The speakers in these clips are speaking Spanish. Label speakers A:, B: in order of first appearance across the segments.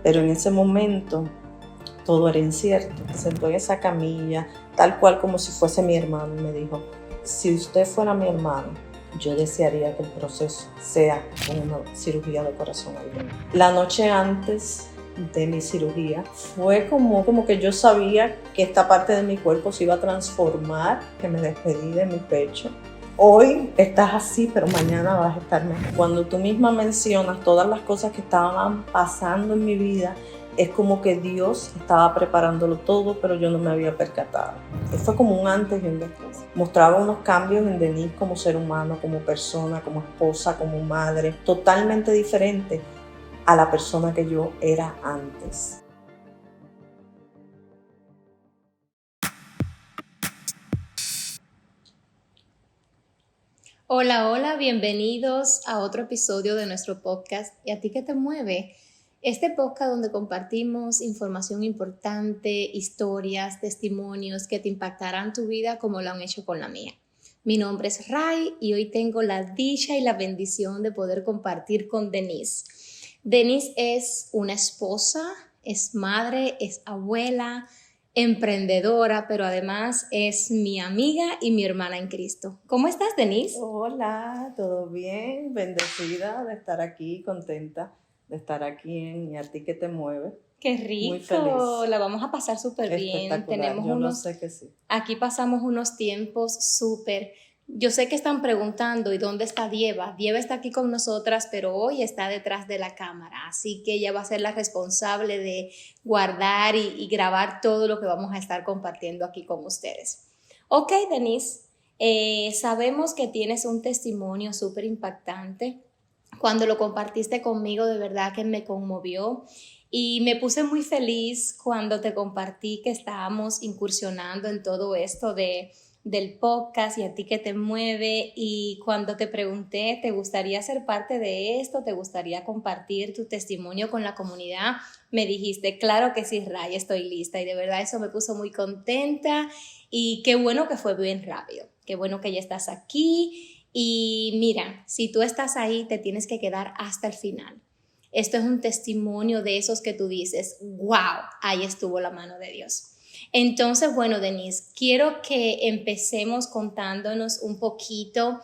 A: pero en ese momento todo era incierto. Se sentó en esa camilla, tal cual como si fuese mi hermano, y me dijo: si usted fuera mi hermano, yo desearía que el proceso sea con una cirugía de corazón abierto. La noche antes de mi cirugía fue como que yo sabía que esta parte de mi cuerpo se iba a transformar, que me despedí de mi pecho. Hoy estás así, pero mañana vas a estar mejor. Cuando tú misma mencionas todas las cosas que estaban pasando en mi vida, es como que Dios estaba preparándolo todo, pero yo no me había percatado. Fue como un antes y un después. Mostraba unos cambios en Denise como ser humano, como persona, como esposa, como madre, totalmente diferente a la persona que yo era antes.
B: Hola, hola, bienvenidos a otro episodio de nuestro podcast ¿Y a ti qué te mueve? Este podcast donde compartimos información importante, historias, testimonios que te impactarán tu vida como lo han hecho con la mía. Mi nombre es Ray y hoy tengo la dicha y la bendición de poder compartir con Denise. Denise es una esposa, es madre, es abuela, emprendedora, pero además es mi amiga y mi hermana en Cristo. ¿Cómo estás, Denise?
A: Hola, ¿todo bien? Bendecida de estar aquí, contenta de estar aquí en ¿Y a ti qué te mueve?
B: ¡Qué rico!
A: Muy feliz.
B: La vamos a pasar súper bien.
A: Espectacular, yo lo sé que sí.
B: Aquí pasamos unos tiempos súper. Yo sé que están preguntando, ¿y dónde está Dieva? Dieva está aquí con nosotras, pero hoy está detrás de la cámara, así que ella va a ser la responsable de guardar y grabar todo lo que vamos a estar compartiendo aquí con ustedes. Ok, Denise, sabemos que tienes un testimonio súper impactante. Cuando lo compartiste conmigo, de verdad que me conmovió. Y me puse muy feliz cuando te compartí que estábamos incursionando en todo esto del podcast y a ti que te mueve, y cuando te pregunté, ¿te gustaría ser parte de esto? ¿Te gustaría compartir tu testimonio con la comunidad? Me dijiste, claro que sí, Ray, estoy lista, y de verdad eso me puso muy contenta y qué bueno que fue bien rápido, qué bueno que ya estás aquí. Y mira, si tú estás ahí, te tienes que quedar hasta el final. Esto es un testimonio de esos que tú dices, wow, ahí estuvo la mano de Dios. Entonces, bueno, Denise, quiero que empecemos contándonos un poquito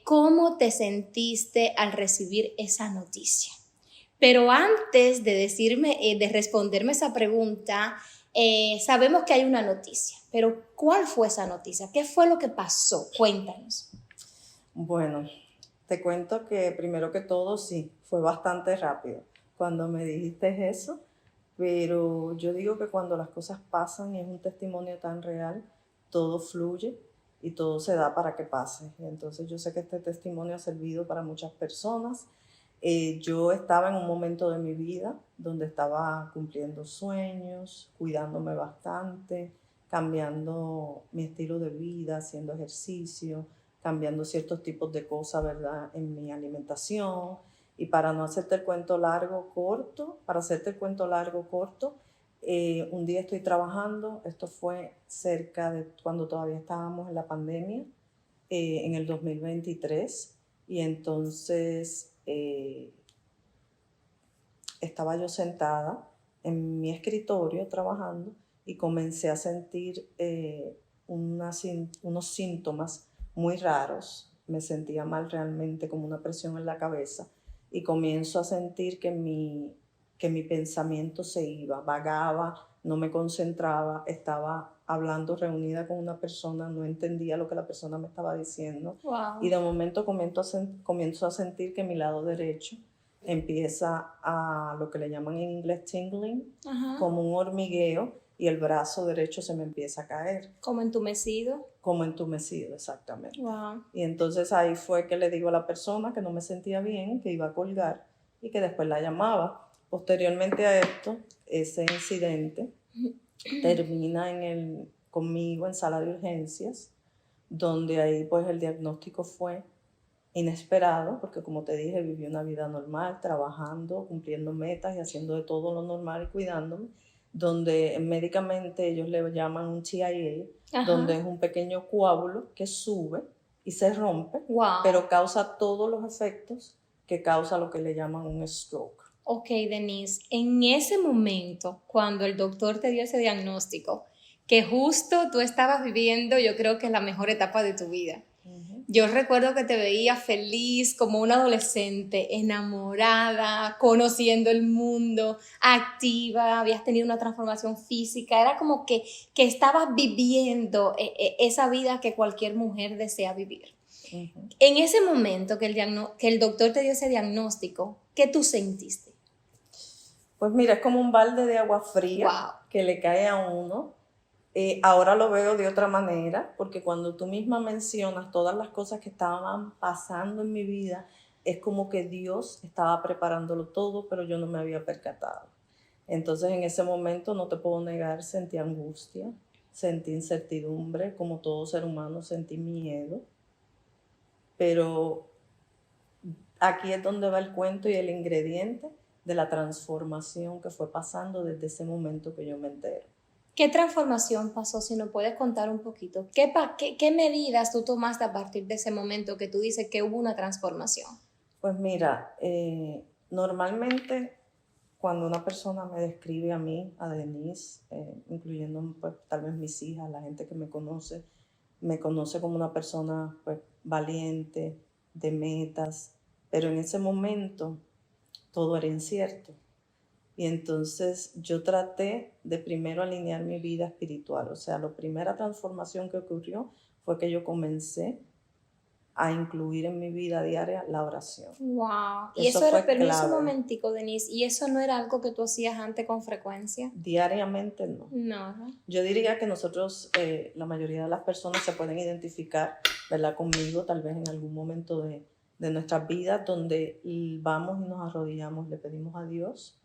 B: cómo te sentiste al recibir esa noticia. Pero antes de de responderme esa pregunta, sabemos que hay una noticia, pero ¿cuál fue esa noticia? ¿Qué fue lo que pasó? Cuéntanos.
A: Bueno, te cuento que primero que todo sí, fue bastante rápido cuando me dijiste eso, pero yo digo que cuando las cosas pasan y es un testimonio tan real, todo fluye y todo se da para que pase. Y entonces yo sé que este testimonio ha servido para muchas personas. Yo estaba en un momento de mi vida donde estaba cumpliendo sueños, cuidándome bastante, cambiando mi estilo de vida, haciendo ejercicio, cambiando ciertos tipos de cosas, ¿verdad?, en mi alimentación. Y para no hacerte el cuento largo, corto, un día estoy trabajando, esto fue cerca de cuando todavía estábamos en la pandemia, en el 2023, y entonces estaba yo sentada en mi escritorio trabajando y comencé a sentir unos síntomas muy raros. Me sentía mal realmente, como una presión en la cabeza, y comienzo a sentir que mi pensamiento se iba, vagaba, no me concentraba, estaba hablando reunida con una persona, no entendía lo que la persona me estaba diciendo.
B: Wow.
A: Y de momento comienzo a sentir que mi lado derecho empieza a lo que le llaman en inglés tingling, como un hormigueo, y el brazo derecho se me empieza a caer.
B: ¿Como entumecido?
A: Como entumecido, exactamente.
B: Wow.
A: Y entonces ahí fue que le digo a la persona que no me sentía bien, que iba a colgar y que después la llamaba. Posteriormente a esto, ese incidente termina conmigo en sala de urgencias, donde ahí pues el diagnóstico fue inesperado, porque como te dije, viví una vida normal, trabajando, cumpliendo metas y haciendo de todo lo normal y cuidándome, donde médicamente ellos le llaman un TIA, donde es un pequeño coágulo que sube y se rompe,
B: wow,
A: pero causa todos los efectos que causa lo que le llaman un stroke.
B: Ok, Denise, en ese momento, cuando el doctor te dio ese diagnóstico, que justo tú estabas viviendo, yo creo que la mejor etapa de tu vida. Yo recuerdo que te veía feliz como una adolescente, enamorada, conociendo el mundo, activa, habías tenido una transformación física, era como que estabas viviendo esa vida que cualquier mujer desea vivir. En ese momento que el doctor te dio ese diagnóstico, ¿qué tú sentiste?
A: Pues mira, es como un balde de agua fría que le cae a uno. Ahora lo veo de otra manera, porque cuando tú misma mencionas todas las cosas que estaban pasando en mi vida, es como que Dios estaba preparándolo todo, pero yo no me había percatado. Entonces en ese momento, no te puedo negar, sentí angustia, sentí incertidumbre, como todo ser humano sentí miedo, pero aquí es donde va el cuento y el ingrediente de la transformación que fue pasando desde ese momento que yo me entero.
B: ¿Qué transformación pasó? Si nos puedes contar un poquito. ¿Qué medidas tú tomaste a partir de ese momento que tú dices que hubo una transformación?
A: Pues mira, normalmente cuando una persona me describe a mí, a Denise, incluyendo pues, tal vez mis hijas, la gente que me conoce como una persona pues, valiente, de metas, pero en ese momento todo era incierto. Y entonces yo traté de primero alinear mi vida espiritual. O sea, la primera transformación que ocurrió fue que yo comencé a incluir en mi vida diaria la oración.
B: Wow. Y eso era, permiso un momentico, Denise, ¿y eso no era algo que tú hacías antes con frecuencia?
A: Diariamente no.
B: No.
A: Yo diría que nosotros, la mayoría de las personas se pueden identificar, ¿verdad?, conmigo, tal vez en algún momento de nuestras vidas, donde vamos y nos arrodillamos, le pedimos a Dios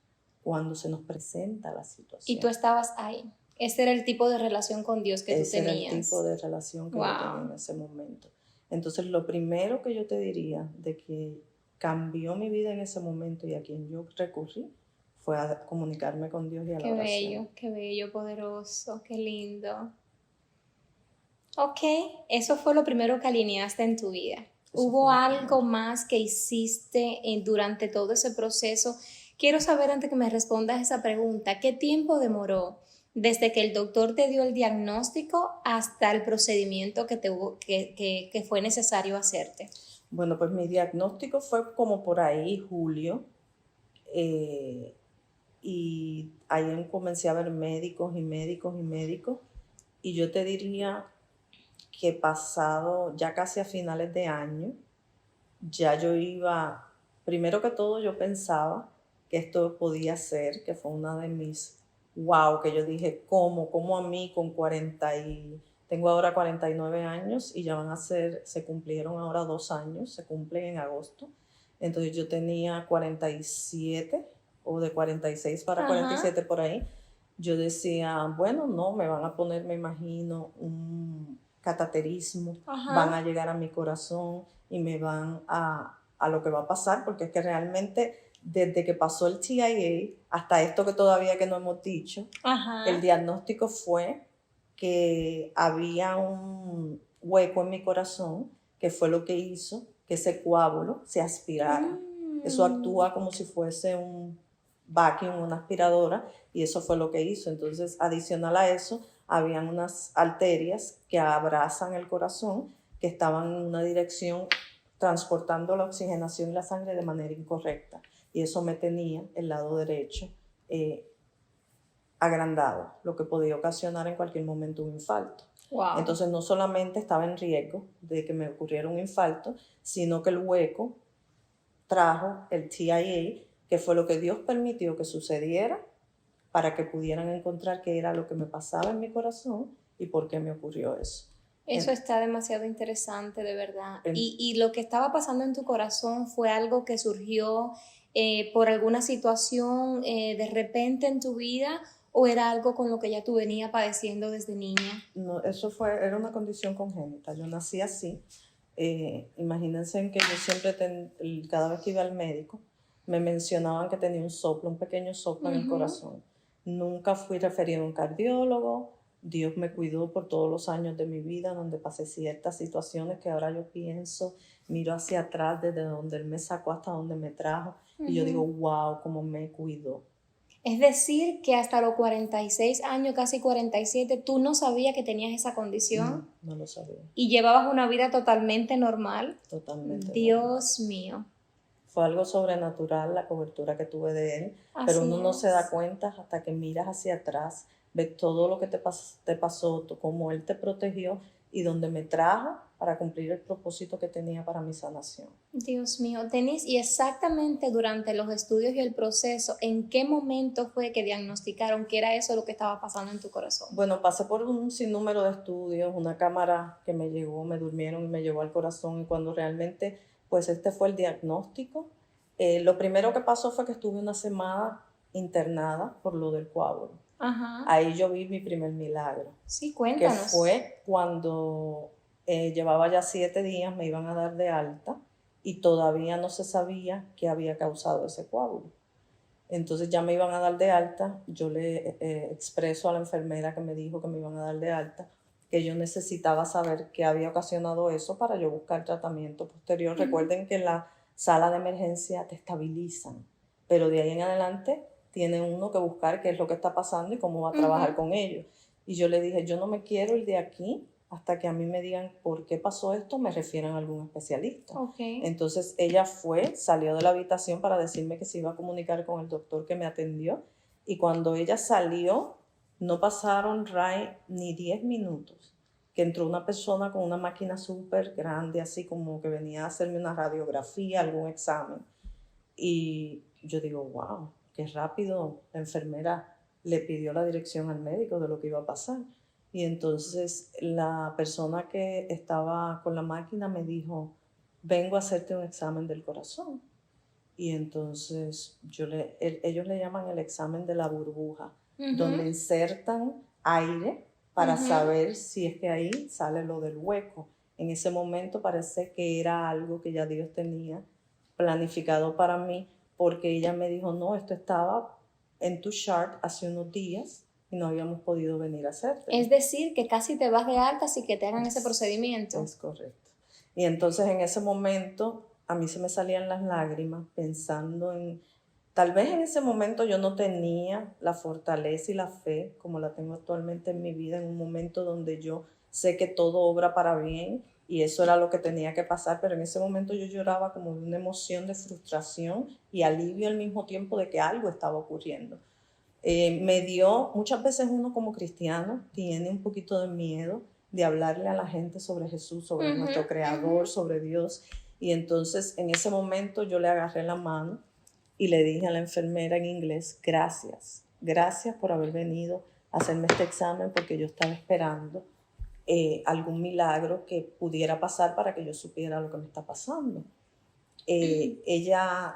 A: cuando se nos presenta la situación.
B: Y tú estabas ahí. Ese era el tipo de relación con Dios que tú tenías.
A: Ese era el tipo de relación que yo tenía en ese momento. Entonces, lo primero que yo te diría de que cambió mi vida en ese momento y a quien yo recurrí fue a comunicarme con Dios y a la oración.
B: Qué bello, poderoso, qué lindo. Ok, eso fue lo primero que alineaste en tu vida. ¿Hubo algo más que hiciste durante todo ese proceso? Quiero saber, antes que me respondas esa pregunta, ¿qué tiempo demoró desde que el doctor te dio el diagnóstico hasta el procedimiento que fue necesario hacerte?
A: Bueno, pues mi diagnóstico fue como por ahí, julio, y ahí comencé a ver médicos, y yo te diría que pasado ya casi a finales de año, ya yo iba, primero que todo yo pensaba que esto podía ser, que fue una de mis wow, que yo dije, ¿cómo a mí con tengo ahora 49 años y ya se cumplieron ahora 2 años, se cumplen en agosto. Entonces yo tenía 47 o de 46 para 47 por ahí. Yo decía, bueno, no, me van a poner, me imagino, un cateterismo, van a llegar a mi corazón y me van a lo que va a pasar, porque es que realmente desde que pasó el TIA hasta esto que todavía que no hemos dicho, el diagnóstico fue que había un hueco en mi corazón, que fue lo que hizo que ese coágulo se aspirara. Eso actúa como si fuese un vacuum, una aspiradora, y eso fue lo que hizo. Entonces, adicional a eso, habían unas arterias que abrazan el corazón, que estaban en una dirección transportando la oxigenación y la sangre de manera incorrecta. Y eso me tenía el lado derecho agrandado, lo que podía ocasionar en cualquier momento un infarto. Wow. Entonces no solamente estaba en riesgo de que me ocurriera un infarto, sino que el hueco trajo el TIA, que fue lo que Dios permitió que sucediera para que pudieran encontrar qué era lo que me pasaba en mi corazón y por qué me ocurrió eso.
B: Eso está demasiado interesante, de verdad. Y lo que estaba pasando en tu corazón fue algo que surgió por alguna situación de repente en tu vida, ¿o era algo con lo que ya tú venías padeciendo desde niña?
A: No, era una condición congénita. Yo nací así. Imagínense que yo siempre, cada vez que iba al médico, me mencionaban que tenía un pequeño soplo en el corazón. Nunca fui referida a un cardiólogo. Dios me cuidó por todos los años de mi vida donde pasé ciertas situaciones que ahora yo pienso miro hacia atrás desde donde él me sacó hasta donde me trajo y yo digo, wow, cómo me cuidó.
B: Es decir, que hasta los 46 años, casi 47, tú no sabías que tenías esa condición.
A: No lo sabía.
B: Y llevabas una vida totalmente normal.
A: Totalmente.
B: Dios mío.
A: Fue algo sobrenatural la cobertura que tuve de él,
B: Así
A: pero uno no
B: es.
A: se da cuenta hasta que miras hacia atrás, ves todo lo que te pasó, cómo él te protegió y donde me trajo para cumplir el propósito que tenía para mi sanación.
B: Dios mío, Denise, y exactamente durante los estudios y el proceso, ¿en qué momento fue que diagnosticaron que era eso lo que estaba pasando en tu corazón?
A: Bueno, pasé por un sinnúmero de estudios, una cámara que me llegó, me durmieron y me llegó al corazón, y cuando realmente, pues este fue el diagnóstico. Lo primero que pasó fue que estuve una semana internada por lo del coágulo.
B: Ajá.
A: Ahí yo vi mi primer milagro.
B: Sí, cuéntanos.
A: Que fue cuando llevaba ya 7 días, me iban a dar de alta y todavía no se sabía qué había causado ese coágulo. Entonces ya me iban a dar de alta, yo le expreso a la enfermera que me dijo que me iban a dar de alta, que yo necesitaba saber qué había ocasionado eso para yo buscar tratamiento posterior. Recuerden que en la sala de emergencia te estabilizan, pero de ahí en adelante tiene uno que buscar qué es lo que está pasando y cómo va a trabajar con ellos. Y yo le dije, yo no me quiero ir de aquí hasta que a mí me digan por qué pasó esto, me refieran a algún especialista.
B: Okay.
A: Entonces ella salió de la habitación para decirme que se iba a comunicar con el doctor que me atendió, y cuando ella salió, no pasaron ni 10 minutos, que entró una persona con una máquina súper grande, así como que venía a hacerme una radiografía, algún examen. Y yo digo, wow, qué rápido la enfermera le pidió la dirección al médico de lo que iba a pasar. Y entonces la persona que estaba con la máquina me dijo, vengo a hacerte un examen del corazón. Y entonces ellos le llaman el examen de la burbuja, donde insertan aire para saber si es que ahí sale lo del hueco. En ese momento parece que era algo que ya Dios tenía planificado para mí, porque ella me dijo, no, esto estaba en tu chart hace unos días y no habíamos podido venir a hacerte.
B: Es decir, que casi te vas de alta así que te hagan ese procedimiento.
A: Es correcto. Y entonces en ese momento a mí se me salían las lágrimas pensando en, tal vez en ese momento yo no tenía la fortaleza y la fe como la tengo actualmente en mi vida, en un momento donde yo sé que todo obra para bien y eso era lo que tenía que pasar, pero en ese momento yo lloraba como de una emoción de frustración y alivio al mismo tiempo de que algo estaba ocurriendo. Muchas veces uno como cristiano tiene un poquito de miedo de hablarle a la gente sobre Jesús, sobre nuestro Creador, sobre Dios. Y entonces en ese momento yo le agarré la mano y le dije a la enfermera en inglés, gracias por haber venido a hacerme este examen, porque yo estaba esperando algún milagro que pudiera pasar para que yo supiera lo que me está pasando. Ella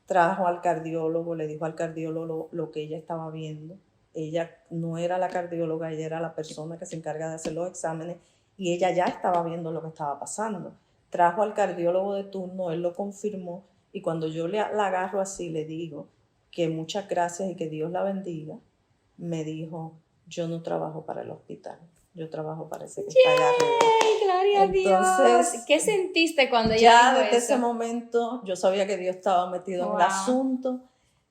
A: trajo al cardiólogo, le dijo al cardiólogo lo que ella estaba viendo. Ella no era la cardióloga, ella era la persona que se encarga de hacer los exámenes y ella ya estaba viendo lo que estaba pasando. Trajo al cardiólogo de turno, él lo confirmó y cuando yo la agarro así le digo que muchas gracias y que Dios la bendiga, me dijo, yo no trabajo para el hospital, yo trabajo para ese que está allá arriba.
B: ¡Gloria a Dios! ¿Qué sentiste cuando ella dijo
A: desde
B: eso?
A: ese momento yo sabía que Dios estaba metido en el asunto.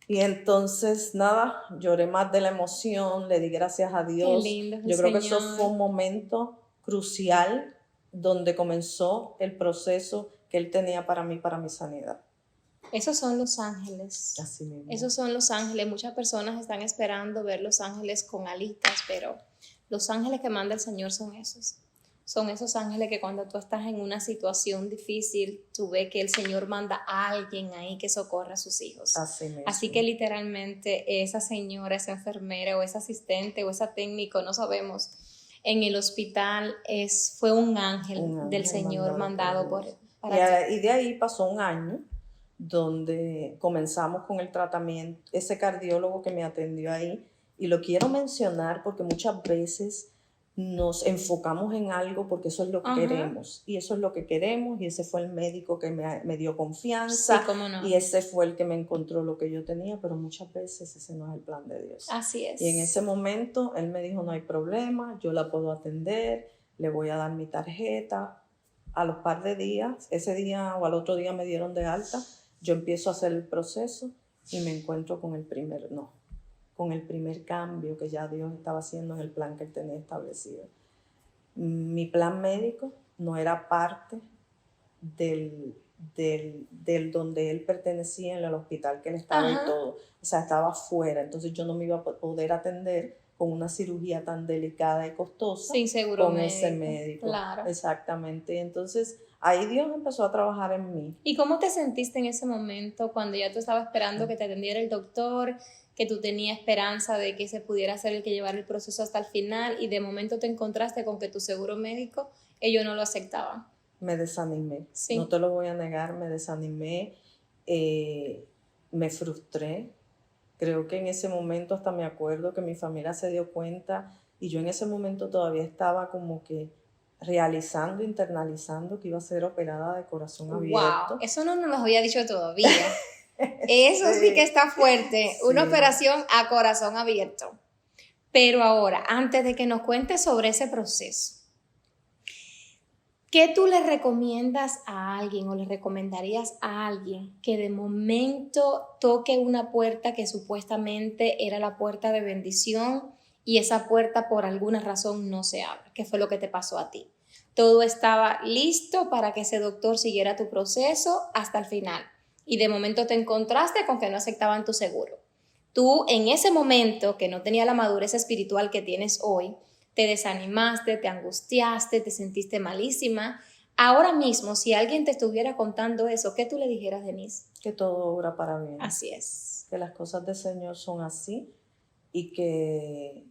A: Y entonces, nada, lloré más de la emoción, le di gracias a Dios.
B: Qué lindo,
A: yo creo que eso fue un momento crucial donde comenzó el proceso que Él tenía para mí, para mi sanidad.
B: Esos son los ángeles.
A: Así mismo.
B: Esos son los ángeles. Muchas personas están esperando ver los ángeles con alitas, pero los ángeles que manda el Señor son esos. Son esos ángeles que cuando tú estás en una situación difícil, tú ves que el Señor manda a alguien ahí que socorra a sus hijos.
A: Así mismo.
B: Así que literalmente esa señora, esa enfermera o esa asistente o esa técnico, no sabemos, en el hospital fue un ángel del Señor mandado para ti.
A: Y de ahí pasó un año donde comenzamos con el tratamiento, ese cardiólogo que me atendió ahí, y lo quiero mencionar porque muchas veces nos enfocamos en algo porque eso es lo que queremos, y eso es lo que queremos, y ese fue el médico que me dio confianza,
B: sí, cómo no.
A: Y ese fue el que me encontró lo que yo tenía, pero muchas veces ese no es el plan de Dios.
B: Así es.
A: Y en ese momento él me dijo, no hay problema, yo la puedo atender, le voy a dar mi tarjeta, a los par de días, ese día o al otro día me dieron de alta, yo empiezo a hacer el proceso y me encuentro con el primer no, con el primer cambio que ya Dios estaba haciendo en el plan que él tenía establecido. Mi plan médico no era parte del donde él pertenecía, en el hospital que él estaba. Ajá. Y todo, o sea, estaba fuera, entonces yo no me iba a poder atender con una cirugía tan delicada y costosa
B: sin seguro
A: con
B: médico,
A: ese médico.
B: Claro.
A: Exactamente, entonces ahí Dios empezó a trabajar en mí.
B: ¿Y cómo te sentiste en ese momento cuando ya tú estabas esperando que te atendiera el doctor, que tú tenías esperanza de que se pudiera ser el que llevara el proceso hasta el final y de momento te encontraste con que tu seguro médico, ellos no lo aceptaban?
A: Me desanimé,
B: sí.
A: No te lo voy a negar, me desanimé, me frustré. Creo que en ese momento hasta me acuerdo que mi familia se dio cuenta y yo en ese momento todavía estaba como que realizando, internalizando que iba a ser operada de corazón abierto.
B: Wow, eso no nos lo había dicho todavía. Eso sí que está fuerte, sí. Una operación a corazón abierto. Pero ahora, antes de que nos cuentes sobre ese proceso, ¿qué tú le recomiendas a alguien o le recomendarías a alguien que de momento toque una puerta que supuestamente era la puerta de bendición y esa puerta por alguna razón no se abre? ¿Qué fue lo que te pasó a ti? Todo estaba listo para que ese doctor siguiera tu proceso hasta el final y de momento te encontraste con que no aceptaban tu seguro. Tú en ese momento que no tenía la madurez espiritual que tienes hoy, te desanimaste, te angustiaste, te sentiste malísima. Ahora mismo, si alguien te estuviera contando eso, ¿qué tú le dijeras, Denise?
A: Que todo obra para bien.
B: Así es.
A: Que las cosas del Señor son así y que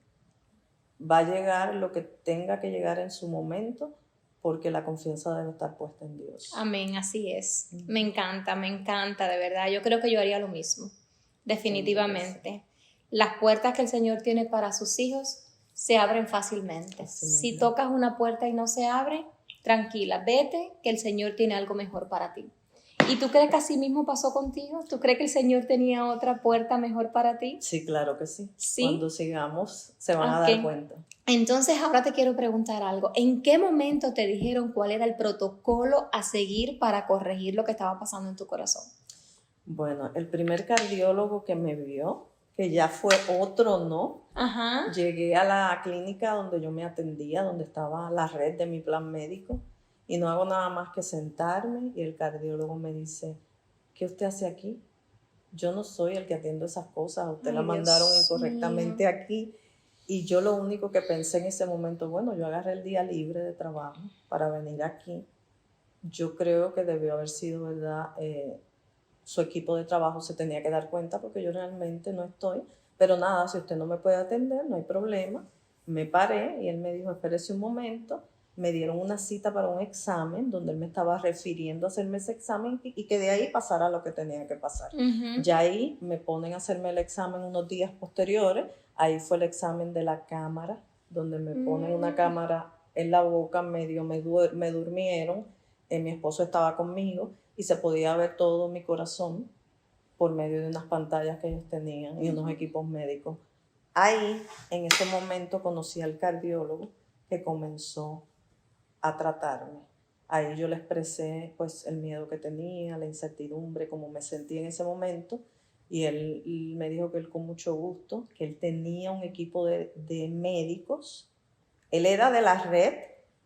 A: va a llegar lo que tenga que llegar en su momento, porque la confianza debe estar puesta en Dios.
B: Amén, así es. Me encanta, de verdad. Yo creo que yo haría lo mismo, definitivamente. Las puertas que el Señor tiene para sus hijos se abren fácilmente. Si tocas una puerta y no se abre, tranquila, vete, que el Señor tiene algo mejor para ti. ¿Y tú crees que así mismo pasó contigo? ¿Tú crees que el Señor tenía otra puerta mejor para ti?
A: Sí, claro que sí.
B: ¿Sí?
A: Cuando sigamos se van a dar cuenta.
B: Entonces ahora te quiero preguntar algo. ¿En qué momento te dijeron cuál era el protocolo a seguir para corregir lo que estaba pasando en tu corazón?
A: Bueno, el primer cardiólogo que me vio, que ya fue otro no.
B: Ajá.
A: Llegué a la clínica donde yo me atendía, donde estaba la red de mi plan médico, y no hago nada más que sentarme y el cardiólogo me dice, ¿qué usted hace aquí? Yo no soy el que atiendo esas cosas, a usted la mandaron incorrectamente aquí. Y yo lo único que pensé en ese momento, bueno, yo agarré el día libre de trabajo para venir aquí. Yo creo que debió haber sido, ¿verdad? Su equipo de trabajo se tenía que dar cuenta porque yo realmente no estoy. Pero nada, si usted no me puede atender, no hay problema. Me paré y él me dijo, espérese un momento. Me dieron una cita para un examen donde él me estaba refiriendo a hacerme ese examen y que de ahí pasara lo que tenía que pasar. Ya ahí me ponen a hacerme el examen unos días posteriores. Ahí fue el examen de la cámara, donde me ponen una cámara en la boca, medio me durmieron. Mi esposo estaba conmigo y se podía ver todo mi corazón por medio de unas pantallas que ellos tenían y unos equipos médicos. Ahí, en ese momento, conocí al cardiólogo que comenzó a tratarme. Ahí yo le expresé pues el miedo que tenía, la incertidumbre, cómo me sentía en ese momento, y él me dijo que él con mucho gusto, que él tenía un equipo de médicos. Él era de la red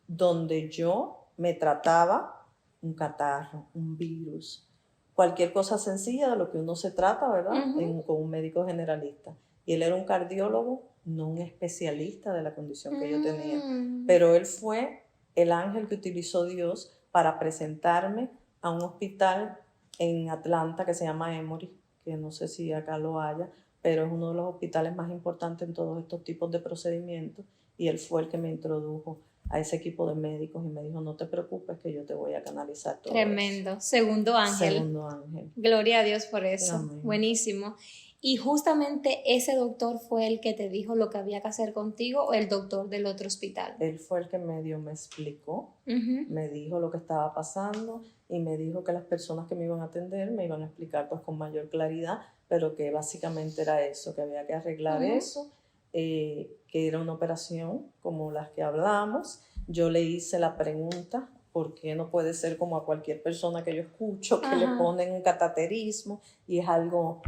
A: donde yo me trataba un catarro, un virus, cualquier cosa sencilla de lo que uno se trata, ¿verdad? Con un médico generalista. Y él era un cardiólogo, no un especialista de la condición que yo tenía. Pero él fue el ángel que utilizó Dios para presentarme a un hospital en Atlanta que se llama Emory, que no sé si acá lo haya, pero es uno de los hospitales más importantes en todos estos tipos de procedimientos, y él fue el que me introdujo a ese equipo de médicos y me dijo, no te preocupes que yo te voy a canalizar todo.
B: Tremendo,
A: eso.
B: Segundo ángel.
A: Segundo ángel.
B: Gloria a Dios por eso.
A: Amén.
B: Buenísimo. ¿Y justamente ese doctor fue el que te dijo lo que había que hacer contigo o el doctor del otro hospital?
A: Él fue el que me explicó, me dijo lo que estaba pasando y me dijo que las personas que me iban a atender me iban a explicar pues con mayor claridad, pero que básicamente era eso, que había que arreglar eso, que era una operación como las que hablamos. Yo le hice la pregunta ¿por qué no puede ser como a cualquier persona que yo escucho, que le
B: Ajá.
A: ponen un cateterismo y es algo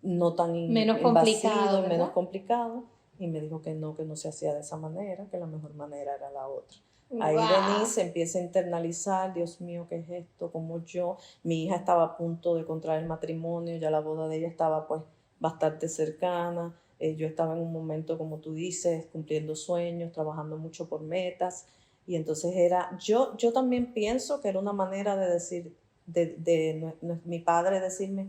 A: no tan
B: Menos
A: invasivo
B: complicado,
A: y menos
B: ¿verdad?
A: complicado? Y me dijo que no se hacía de esa manera, que la mejor manera era la otra. Ahí
B: Wow.
A: Denise empieza a internalizar, Dios mío, ¿qué es esto? Como yo, mi hija estaba a punto de contraer matrimonio, ya la boda de ella estaba pues bastante cercana, yo estaba en un momento, como tú dices, cumpliendo sueños, trabajando mucho por metas, y entonces yo también pienso que era una manera de decir, mi padre decirme,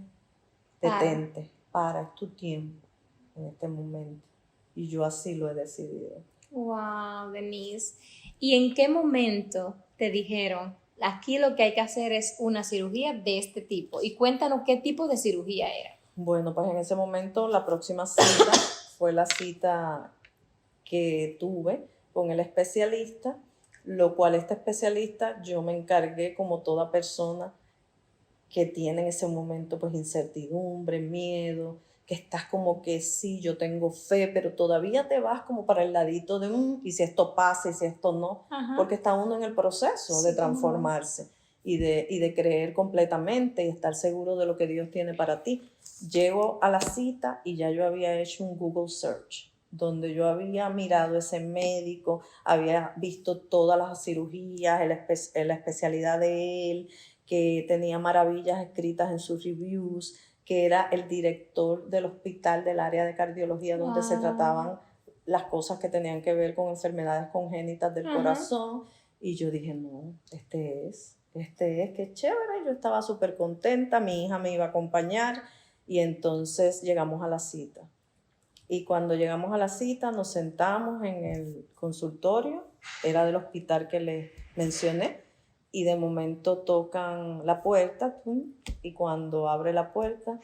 A: detente, es tu tiempo en este momento, y yo así lo he decidido.
B: Wow, Denise. ¿Y en qué momento te dijeron, aquí lo que hay que hacer es una cirugía de este tipo? Y cuéntanos qué tipo de cirugía era.
A: Bueno, pues en ese momento la próxima cita fue la cita que tuve con el especialista, lo cual este especialista yo me encargué como toda persona que tiene en ese momento pues incertidumbre, miedo, que estás como que sí, yo tengo fe, pero todavía te vas como para el ladito de y si esto pasa y si esto no,
B: Ajá.
A: porque está uno en el proceso de transformarse y de creer completamente y estar seguro de lo que Dios tiene para ti. Llego a la cita y ya yo había hecho un Google search donde yo había mirado ese médico, había visto todas las cirugías, la especialidad de él, que tenía maravillas escritas en sus reviews, que era el director del hospital del área de cardiología donde se trataban las cosas que tenían que ver con enfermedades congénitas del corazón. Y yo dije, no, qué chévere. Yo estaba súper contenta, mi hija me iba a acompañar y entonces llegamos a la cita. Y cuando llegamos a la cita nos sentamos en el consultorio, era del hospital que les mencioné, y de momento tocan la puerta, ¡pum! Y cuando abre la puerta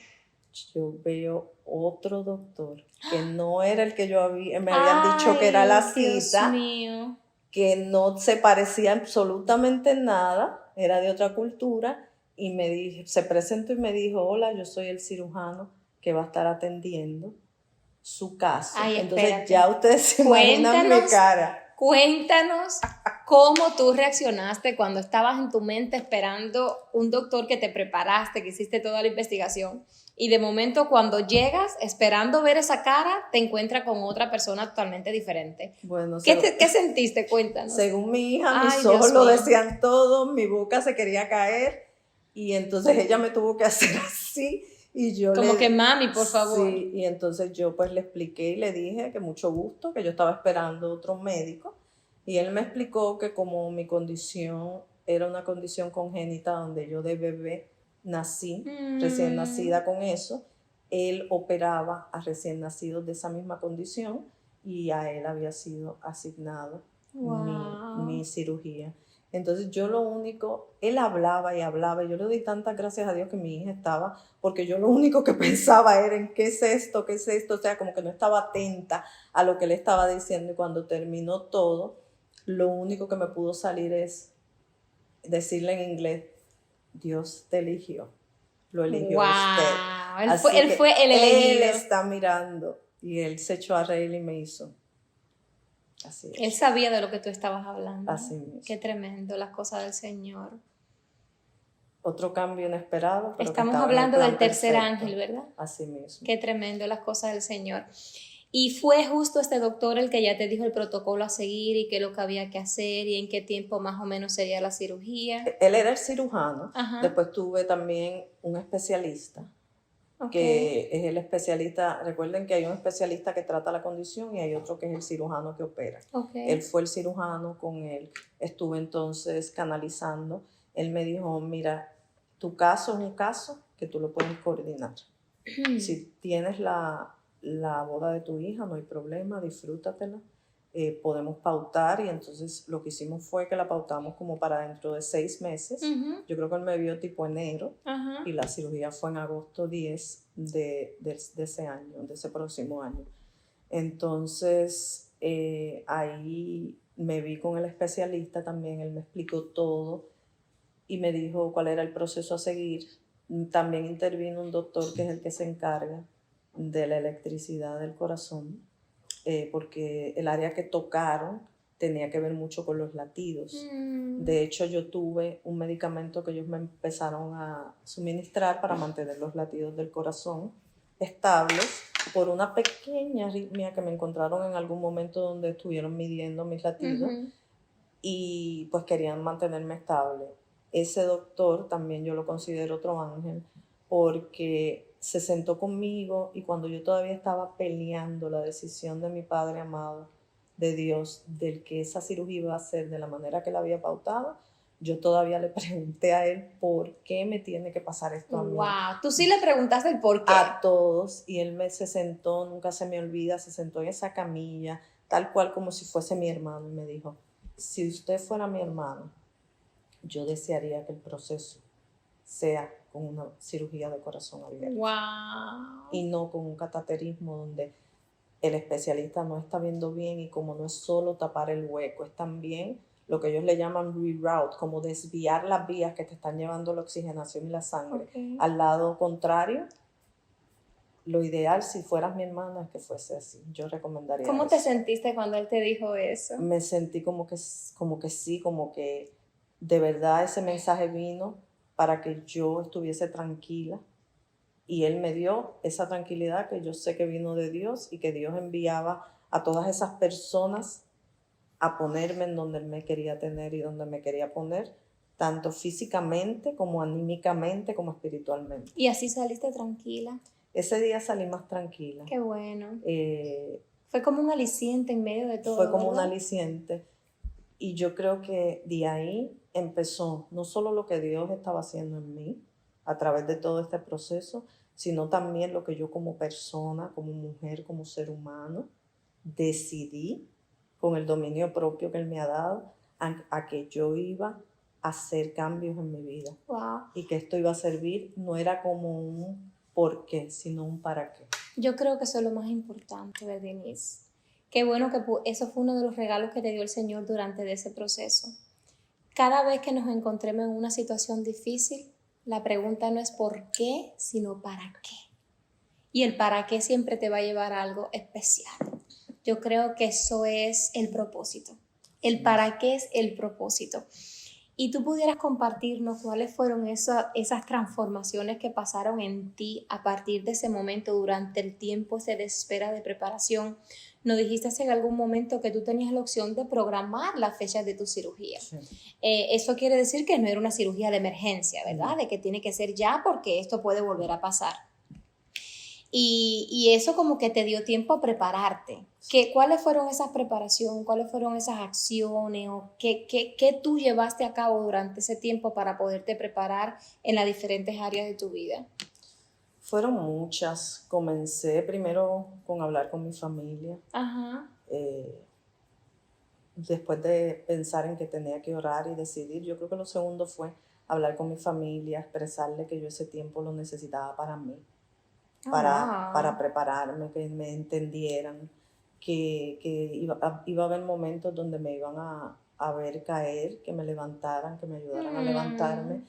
A: yo veo otro doctor que no era el que me habían dicho que era la cita,
B: Dios mío.
A: que no se parecía absolutamente en nada, era de otra cultura, y se presentó y me dijo, hola, yo soy el cirujano que va a estar atendiendo su caso.
B: Ay,
A: entonces
B: espérate.
A: Ya ustedes se imaginan mi cara.
B: Cuéntanos cómo tú reaccionaste cuando estabas en tu mente esperando un doctor que te preparaste, que hiciste toda la investigación, y de momento cuando llegas esperando ver esa cara, te encuentras con otra persona totalmente diferente.
A: Bueno,
B: ¿Qué sentiste? Cuéntanos.
A: Según mi hija, mis
B: Ay,
A: ojos
B: Dios
A: lo
B: mío.
A: decían todo, mi boca se quería caer y entonces ella me tuvo que hacer así y yo
B: Como que mami, por favor.
A: Sí, y entonces yo pues le expliqué y le dije que mucho gusto, que yo estaba esperando otro médico y él me explicó que como mi condición era una condición congénita donde yo de bebé nací, recién nacida con eso, él operaba a recién nacidos de esa misma condición y a él había sido asignado mi cirugía. Entonces yo lo único, él hablaba y hablaba, y yo le doy tantas gracias a Dios que mi hija estaba, porque yo lo único que pensaba era en qué es esto, o sea, como que no estaba atenta a lo que él estaba diciendo, y cuando terminó todo, lo único que me pudo salir es decirle en inglés, Dios te eligió, lo eligió usted.
B: Él fue el elegido.
A: Él está mirando, y él se echó a reír y me hizo. Así es.
B: Él sabía de lo que tú estabas hablando.
A: Así mismo.
B: Qué tremendo, las cosas del Señor.
A: Otro cambio inesperado. Pero
B: estamos hablando del tercer ángel, ¿verdad?
A: Así mismo.
B: Qué tremendo, las cosas del Señor. Y fue justo este doctor el que ya te dijo el protocolo a seguir y qué es lo que había que hacer y en qué tiempo más o menos sería la cirugía.
A: Él era el cirujano.
B: Ajá.
A: Después tuve también un especialista. Que es el especialista, recuerden que hay un especialista que trata la condición y hay otro que es el cirujano que opera. Él fue el cirujano, con él estuve entonces canalizando. Él me dijo, mira, tu caso es un caso que tú lo puedes coordinar. Si tienes la boda de tu hija, no hay problema, disfrútatela. Podemos pautar, y entonces lo que hicimos fue que la pautamos como para dentro de 6 meses. Yo creo que él me vio tipo enero y la cirugía fue en agosto 10 de ese año, de ese próximo año. Entonces ahí me vi con el especialista también, él me explicó todo y me dijo cuál era el proceso a seguir. También intervino un doctor que es el que se encarga de la electricidad del corazón, porque el área que tocaron tenía que ver mucho con los latidos. De hecho, yo tuve un medicamento que ellos me empezaron a suministrar para mantener los latidos del corazón estables por una pequeña arritmia que me encontraron en algún momento donde estuvieron midiendo mis latidos y pues querían mantenerme estable. Ese doctor también yo lo considero otro ángel porque se sentó conmigo y cuando yo todavía estaba peleando la decisión de mi Padre amado, de Dios, del que esa cirugía iba a ser de la manera que la había pautado, yo todavía le pregunté a él por qué me tiene que pasar esto a mí.
B: Wow, tú sí le preguntaste el por qué.
A: A todos, y él se sentó, nunca se me olvida, se sentó en esa camilla, tal cual como si fuese mi hermano, y me dijo, si usted fuera mi hermano, yo desearía que el proceso sea con una cirugía de corazón abierto.
B: Wow.
A: Y no con un cateterismo donde el especialista no está viendo bien y como no es solo tapar el hueco, es también lo que ellos le llaman reroute, como desviar las vías que te están llevando la oxigenación y la sangre al lado contrario. Lo ideal, si fueras mi hermana, es que fuese así. Yo recomendaría
B: ¿Cómo
A: eso.
B: te sentiste cuando él te dijo eso?
A: Me sentí como que sí, como que de verdad ese mensaje vino para que yo estuviese tranquila. Y él me dio esa tranquilidad que yo sé que vino de Dios y que Dios enviaba a todas esas personas a ponerme en donde él me quería tener y donde me quería poner, tanto físicamente como anímicamente como espiritualmente.
B: ¿Y así saliste tranquila?
A: Ese día salí más tranquila.
B: Qué bueno. Fue como un aliciente en medio de todo.
A: Fue como
B: ¿verdad?
A: un aliciente. Y yo creo que de ahí empezó no solo lo que Dios estaba haciendo en mí a través de todo este proceso, sino también lo que yo como persona, como mujer, como ser humano, decidí con el dominio propio que Él me ha dado a que yo iba a hacer cambios en mi vida.
B: Wow.
A: Y que esto iba a servir, no era como un por qué, sino un para qué.
B: Yo creo que eso es lo más importante de Denise. Qué bueno que eso fue uno de los regalos que te dio el Señor durante ese proceso. Cada vez que nos encontremos en una situación difícil, la pregunta no es por qué, sino para qué. Y el para qué siempre te va a llevar a algo especial. Yo creo que eso es el propósito. El para qué es el propósito. Y tú pudieras compartirnos cuáles fueron esas transformaciones que pasaron en ti a partir de ese momento durante el tiempo de espera de preparación. Nos dijiste en algún momento que tú tenías la opción de programar las fechas de tu cirugía. Sí. Eso quiere decir que no era una cirugía de emergencia, ¿verdad? De que tiene que ser ya porque esto puede volver a pasar. Y eso como que te dio tiempo a prepararte. ¿Cuáles fueron esas preparaciones? ¿Cuáles fueron esas acciones? ¿O qué tú llevaste a cabo durante ese tiempo para poderte preparar en las diferentes áreas de tu vida?
A: Fueron muchas. Comencé primero con hablar con mi familia.
B: Ajá.
A: Después de pensar en que tenía que orar y decidir, yo creo que lo segundo fue hablar con mi familia, expresarle que yo ese tiempo lo necesitaba para mí. Para prepararme, que me entendieran, que iba a haber momentos donde me iban a ver caer, que me levantaran, que me ayudaran a levantarme,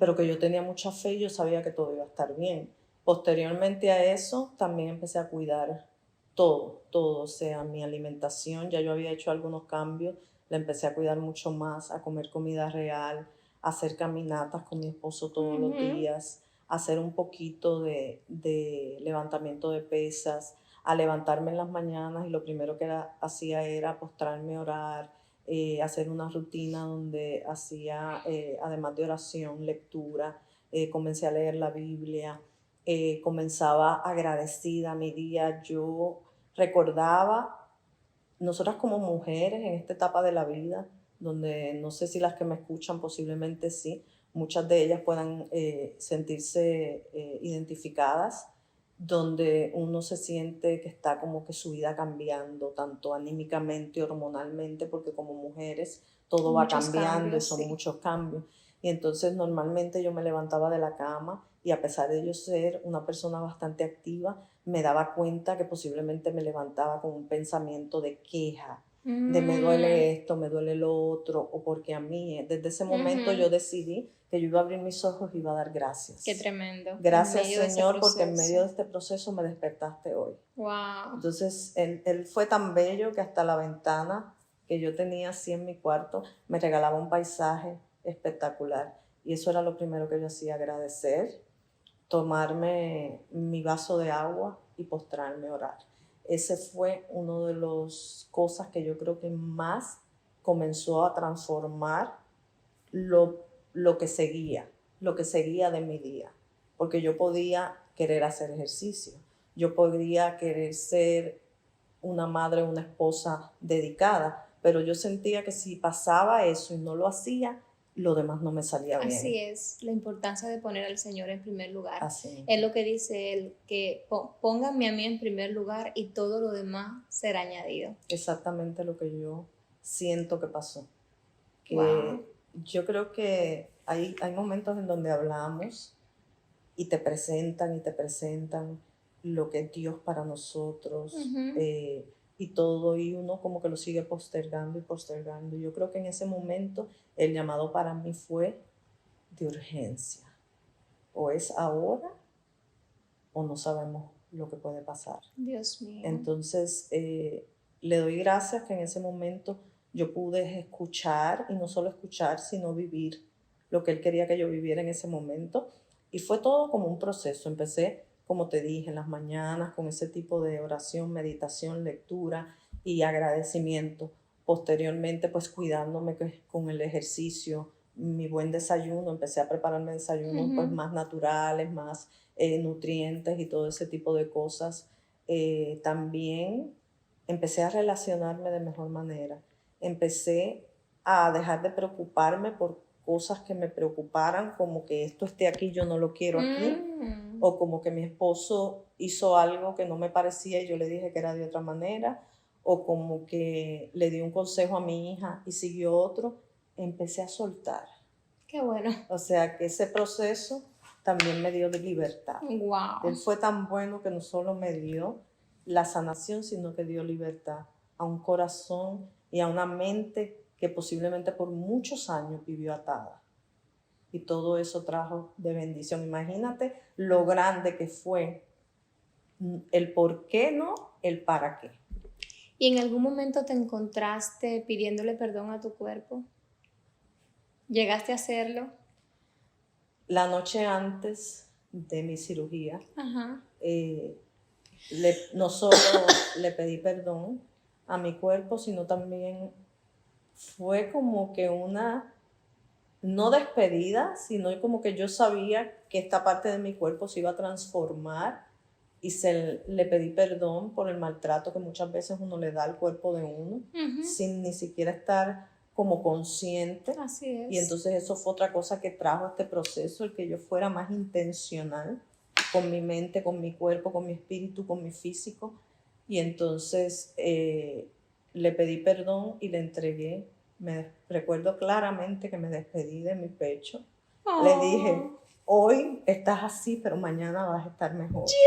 A: pero que yo tenía mucha fe y yo sabía que todo iba a estar bien. Posteriormente a eso, también empecé a cuidar todo, o sea, mi alimentación, ya yo había hecho algunos cambios, la empecé a cuidar mucho más, a comer comida real, a hacer caminatas con mi esposo todos los días, hacer un poquito de levantamiento de pesas, a levantarme en las mañanas y lo primero que hacía era postrarme a orar, hacer una rutina donde hacía, además de oración, lectura, comencé a leer la Biblia, comenzaba agradecida mi día, yo recordaba, nosotras como mujeres en esta etapa de la vida, donde no sé si las que me escuchan posiblemente sí, muchas de ellas puedan sentirse identificadas, donde uno se siente que está como que su vida cambiando, tanto anímicamente, hormonalmente, porque como mujeres todo va cambiando y son muchos cambios. Y entonces normalmente yo me levantaba de la cama y a pesar de yo ser una persona bastante activa, me daba cuenta que posiblemente me levantaba con un pensamiento de queja, de me duele esto, me duele lo otro, o porque a mí, desde ese momento yo decidí que yo iba a abrir mis ojos y iba a dar gracias.
B: Qué tremendo.
A: Gracias, Señor, porque en medio de este proceso me despertaste hoy.
B: Wow.
A: Entonces, él fue tan bello que hasta la ventana que yo tenía así en mi cuarto, me regalaba un paisaje espectacular. Y eso era lo primero que yo hacía, agradecer, tomarme mi vaso de agua y postrarme a orar. Ese fue uno de las cosas que yo creo que más comenzó a transformar lo que seguía de mi día. Porque yo podía querer hacer ejercicio, yo podría querer ser una madre, una esposa dedicada, pero yo sentía que si pasaba eso y no lo hacía, lo demás no me salía bien.
B: Así es, la importancia de poner al Señor en primer lugar.
A: Así.
B: Es lo que dice Él, que pónganme a mí en primer lugar y todo lo demás será añadido.
A: Exactamente lo que yo siento que pasó. Que
B: Wow.
A: yo creo que hay momentos en donde hablamos y te presentan lo que es Dios para nosotros, y todo, y uno como que lo sigue postergando y postergando. Yo creo que en ese momento el llamado para mí fue de urgencia. O es ahora o no sabemos lo que puede pasar.
B: Dios mío.
A: Entonces, le doy gracias que en ese momento yo pude escuchar, y no solo escuchar, sino vivir lo que Él quería que yo viviera en ese momento. Y fue todo como un proceso. Empecé, como te dije, en las mañanas con ese tipo de oración, meditación, lectura y agradecimiento. Posteriormente, pues cuidándome con el ejercicio, mi buen desayuno. Empecé a prepararme desayunos pues, más naturales, más nutrientes y todo ese tipo de cosas. También empecé a relacionarme de mejor manera. Empecé a dejar de preocuparme por cosas que me preocuparan, como que esto esté aquí, yo no lo quiero aquí, o como que mi esposo hizo algo que no me parecía y yo le dije que era de otra manera, o como que le di un consejo a mi hija y siguió otro. Empecé a soltar.
B: Qué bueno.
A: O sea que ese proceso también me dio de libertad.
B: Wow.
A: Él fue tan bueno que no solo me dio la sanación, sino que dio libertad a un corazón y a una mente que posiblemente por muchos años vivió atada. Y todo eso trajo de bendición. Imagínate lo grande que fue el por qué no, el para qué.
B: ¿Y en algún momento te encontraste pidiéndole perdón a tu cuerpo? ¿Llegaste a hacerlo?
A: La noche antes de mi cirugía, no solo le pedí perdón a mi cuerpo, sino también fue como que una, no despedida, sino como que yo sabía que esta parte de mi cuerpo se iba a transformar, y le pedí perdón por el maltrato que muchas veces uno le da al cuerpo de uno, sin ni siquiera estar como consciente.
B: Así es.
A: Y entonces eso fue otra cosa que trajo este proceso, el que yo fuera más intencional con mi mente, con mi cuerpo, con mi espíritu, con mi físico. Y entonces le pedí perdón y le entregué. Recuerdo claramente que me despedí de mi pecho. Oh. Le dije, hoy estás así, pero mañana vas a estar mejor. Yeah.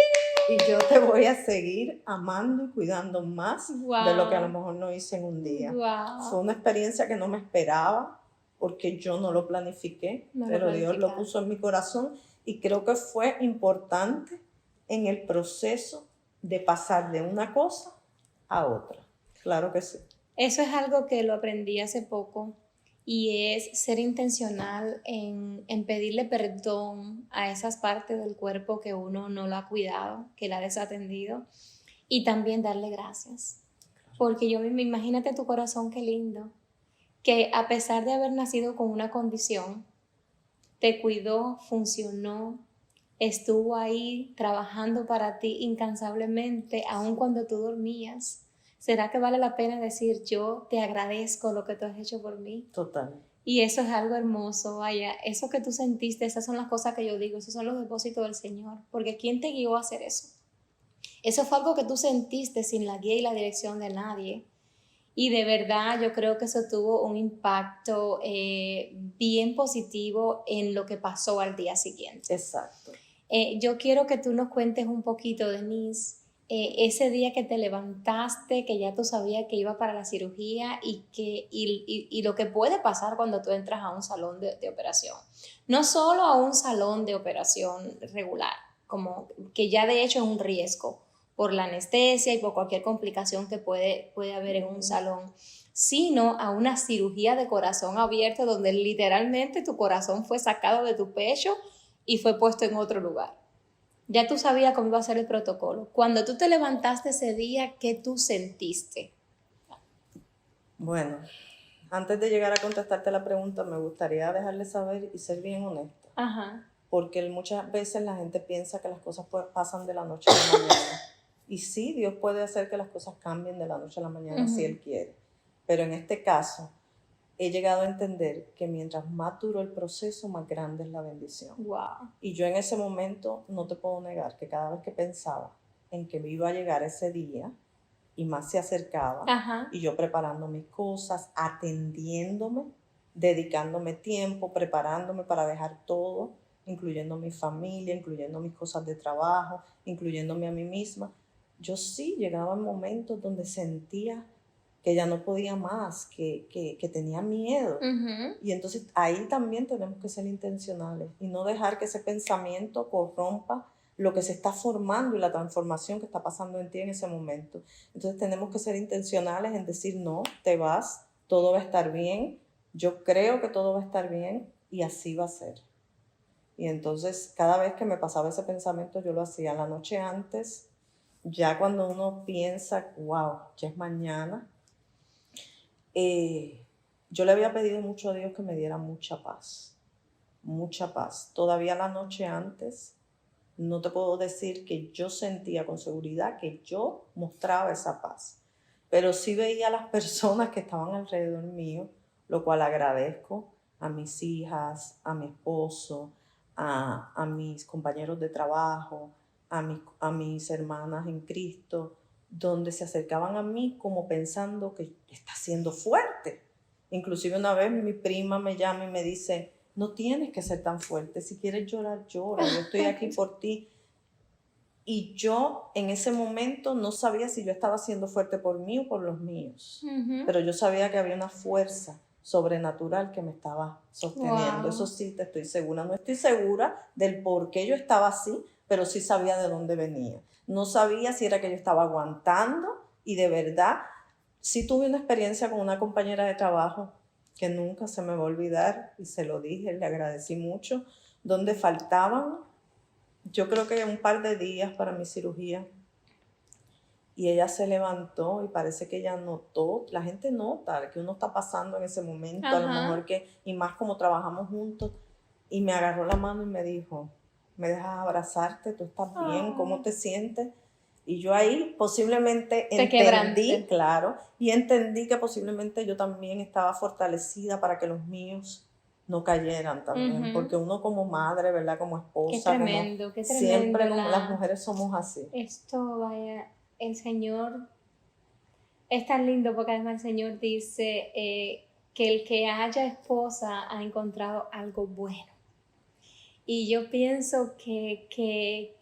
A: Y yo te voy a seguir amando y cuidando más de lo que a lo mejor no hice en un día.
B: Wow.
A: Fue una experiencia que no me esperaba, porque yo no lo planifiqué, pero Dios lo puso en mi corazón, y creo que fue importante en el proceso de pasar de una cosa a otra. Claro que sí.
B: Eso es algo que lo aprendí hace poco, y es ser intencional en pedirle perdón a esas partes del cuerpo que uno no lo ha cuidado, que la ha desatendido, y también darle gracias. Porque imagínate tu corazón, qué lindo, que a pesar de haber nacido con una condición, te cuidó, funcionó, estuvo ahí trabajando para ti incansablemente, aun cuando tú dormías. ¿Será que vale la pena decir, yo te agradezco lo que tú has hecho por mí?
A: Total.
B: Y eso es algo hermoso, vaya, eso que tú sentiste, esas son las cosas que yo digo, esos son los depósitos del Señor, porque ¿quién te guió a hacer eso? Eso fue algo que tú sentiste sin la guía y la dirección de nadie. Y de verdad yo creo que eso tuvo un impacto bien positivo en lo que pasó al día siguiente.
A: Exacto.
B: Yo quiero que tú nos cuentes un poquito, Denise, ese día que te levantaste, que ya tú sabías que iba para la cirugía, y lo que puede pasar cuando tú entras a un salón de operación. No solo a un salón de operación regular, como que ya de hecho es un riesgo por la anestesia y por cualquier complicación que puede haber en un salón, sino a una cirugía de corazón abierto donde literalmente tu corazón fue sacado de tu pecho y fue puesto en otro lugar. Ya tú sabías cómo iba a ser el protocolo. Cuando tú te levantaste ese día, ¿qué tú sentiste?
A: Bueno, antes de llegar a contestarte la pregunta, me gustaría dejarle saber y ser bien honesta.
B: Ajá.
A: Porque muchas veces la gente piensa que las cosas pasan de la noche a la mañana. Y sí, Dios puede hacer que las cosas cambien de la noche a la mañana si Él quiere. Pero en este caso, he llegado a entender que mientras más duro el proceso, más grande es la bendición.
B: Wow.
A: Y yo en ese momento no te puedo negar que cada vez que pensaba en que me iba a llegar ese día y más se acercaba,
B: Ajá.
A: y yo preparando mis cosas, atendiéndome, dedicándome tiempo, preparándome para dejar todo, incluyendo mi familia, incluyendo mis cosas de trabajo, incluyéndome a mí misma, yo sí llegaba a momentos donde sentía que ya no podía más, que tenía miedo. Y entonces ahí también tenemos que ser intencionales y no dejar que ese pensamiento corrompa lo que se está formando y la transformación que está pasando en ti en ese momento. Entonces tenemos que ser intencionales en decir, no, te vas, todo va a estar bien, yo creo que todo va a estar bien y así va a ser. Y entonces cada vez que me pasaba ese pensamiento yo lo hacía la noche antes, ya cuando uno piensa, wow, ya es mañana. Yo le había pedido mucho a Dios que me diera mucha paz, mucha paz. Todavía la noche antes, no te puedo decir que yo sentía con seguridad que yo mostraba esa paz, pero sí veía a las personas que estaban alrededor mío, lo cual agradezco, a mis hijas, a mi esposo, a mis compañeros de trabajo, a mis hermanas en Cristo, donde se acercaban a mí como pensando que está siendo fuerte. Inclusive una vez mi prima me llama y me dice, no tienes que ser tan fuerte, si quieres llorar, llora, yo estoy aquí por ti. Y yo en ese momento no sabía si yo estaba siendo fuerte por mí o por los míos, pero yo sabía que había una fuerza sobrenatural que me estaba sosteniendo.
B: Wow.
A: Eso sí, te estoy segura. No estoy segura del por qué yo estaba así, pero sí sabía de dónde venía. No sabía si era que yo estaba aguantando y de verdad, sí tuve una experiencia con una compañera de trabajo que nunca se me va a olvidar y se lo dije, le agradecí mucho, donde faltaban, yo creo que un par de días para mi cirugía. Y ella se levantó y parece que ella notó, la gente nota que uno está pasando en ese momento, a lo mejor que, y más como trabajamos juntos, y me agarró la mano y me dijo, ¿me dejas abrazarte? ¿Tú estás bien? ¿Cómo te sientes? Y yo ahí posiblemente entendí, claro, y entendí que posiblemente yo también estaba fortalecida para que los míos no cayeran también, porque uno como madre, ¿verdad? Como esposa,
B: qué tremendo, qué tremendo.
A: Siempre como las mujeres somos así.
B: Esto, vaya, el Señor es tan lindo porque además el Señor dice que el que haya esposa ha encontrado algo bueno. Y yo pienso que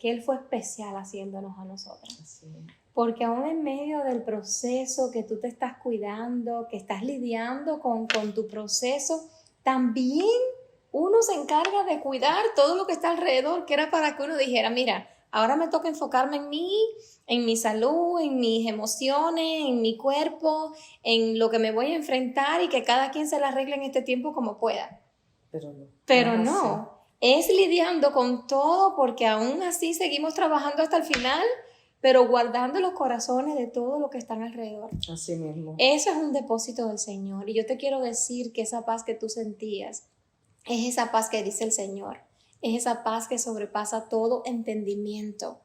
B: Él fue especial haciéndonos a nosotras.
A: Sí.
B: Porque aún en medio del proceso que tú te estás cuidando, que estás lidiando con tu proceso, también uno se encarga de cuidar todo lo que está alrededor, que era para que uno dijera, mira, ahora me toca enfocarme en mí, en mi salud, en mis emociones, en mi cuerpo, en lo que me voy a enfrentar y que cada quien se la arregle en este tiempo como pueda. Pero no. Es lidiando con todo porque aún así seguimos trabajando hasta el final, pero guardando los corazones de todo lo que están alrededor.
A: Así mismo.
B: Eso es un depósito del Señor. Y yo te quiero decir que esa paz que tú sentías es esa paz que dice el Señor. Es esa paz que sobrepasa todo entendimiento.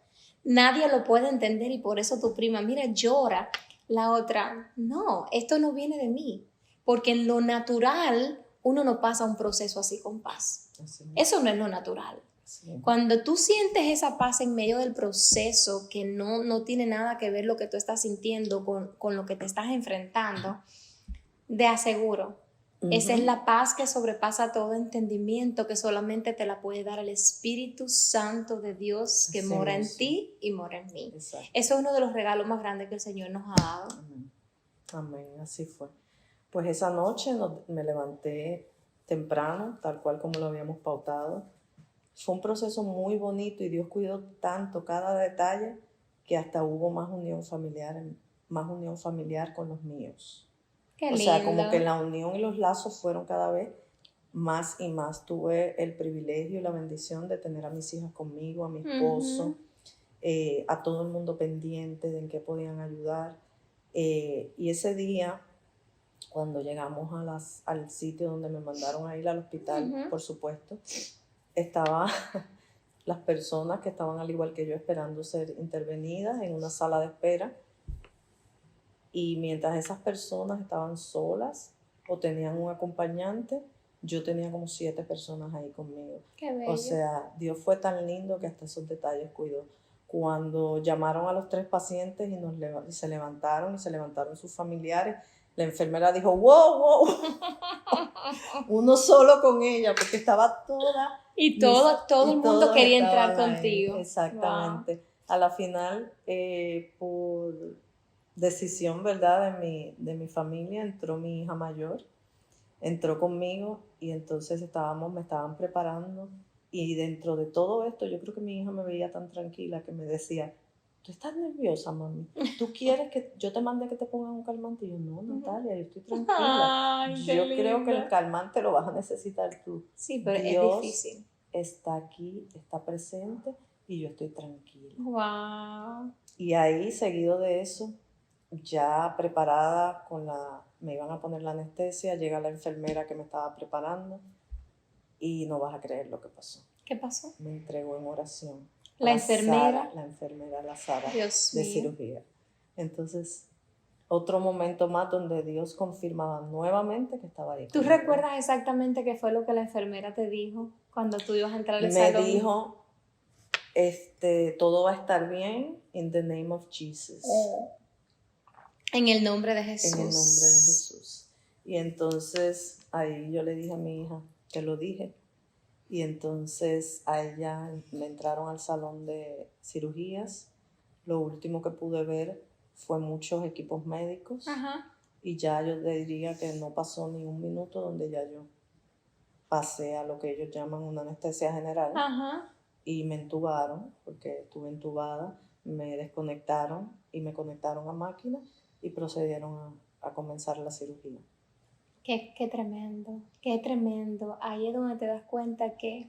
B: Nadie lo puede entender y por eso tu prima, mira, llora. La otra, no, esto no viene de mí. Porque en lo natural uno no pasa un proceso así con paz. Eso no es lo natural. Sí. Cuando tú sientes esa paz en medio del proceso que no tiene nada que ver lo que tú estás sintiendo con lo que te estás enfrentando, de aseguro, esa es la paz que sobrepasa todo entendimiento, que solamente te la puede dar el Espíritu Santo de Dios que mora en ti y mora en mí. Exacto. Eso es uno de los regalos más grandes que el Señor nos ha dado.
A: Amén. Amén, así fue. Pues esa noche me levanté temprano, tal cual como lo habíamos pautado. Fue un proceso muy bonito y Dios cuidó tanto cada detalle que hasta hubo más unión familiar con los míos.
B: Qué
A: O sea, como que
B: lindo.
A: la unión y los lazos fueron cada vez más y más. Tuve el privilegio y la bendición de tener a mis hijas conmigo, a mi esposo,
B: Ujú.
A: a todo el mundo pendiente de en qué podían ayudar. Y ese día, cuando llegamos al sitio donde me mandaron a ir al hospital,
B: Ujú.
A: por supuesto, estaban las personas que estaban al igual que yo esperando ser intervenidas en una sala de espera. Y mientras esas personas estaban solas o tenían un acompañante, yo tenía como 7 personas ahí conmigo.
B: Qué
A: O
B: bello.
A: sea, Dios fue tan lindo que hasta esos detalles cuidó. Cuando llamaron a los 3 pacientes y se levantaron sus familiares, la enfermera dijo, wow, wow, uno solo con ella, porque estaba toda
B: Y todo el
A: y
B: mundo
A: todos
B: quería entrar
A: estaban ahí,
B: contigo. Wow.
A: exactamente. A la final, por decisión, ¿verdad? De mi familia, entró mi hija mayor, entró conmigo y entonces me estaban preparando y dentro de todo esto yo creo que mi hija me veía tan tranquila que me decía, ¿tú estás nerviosa, mami? ¿Tú quieres que yo te mande que te pongan un calmante? Y yo, no, Natalia, yo estoy tranquila.
B: Ay, qué
A: Yo creo que el
B: linda.
A: calmante lo vas a necesitar tú.
B: Sí, pero es
A: Dios
B: difícil.
A: está aquí, está presente y yo estoy tranquila.
B: Wow.
A: Y ahí, seguido de eso, ya preparada me iban a poner la anestesia, llega la enfermera que me estaba preparando y no vas a creer lo que pasó.
B: ¿Qué pasó?
A: Me entregó en oración a
B: La enfermera.
A: la enfermera, la Sara
B: Dios
A: de
B: mío.
A: cirugía. Entonces, otro momento más donde Dios confirmaba nuevamente que estaba ahí
B: ¿Tú
A: conmigo.
B: recuerdas exactamente qué fue lo que la enfermera te dijo cuando tú ibas a entrar al
A: Me
B: salón?
A: dijo, todo va a estar bien, in the name of Jesus.
B: En el nombre de Jesús.
A: En el nombre de Jesús. Y entonces ahí yo le dije a mi hija, que lo dije, y entonces a ella me entraron al salón de cirugías. Lo último que pude ver fue muchos equipos médicos.
B: Ajá.
A: Y ya yo le diría que no pasó ni un minuto donde ya yo pasé a lo que ellos llaman una anestesia general.
B: Ajá.
A: Y me entubaron, porque estuve entubada, me desconectaron y me conectaron a máquina y procedieron a comenzar la cirugía.
B: Qué tremendo, qué tremendo. Ahí es donde te das cuenta que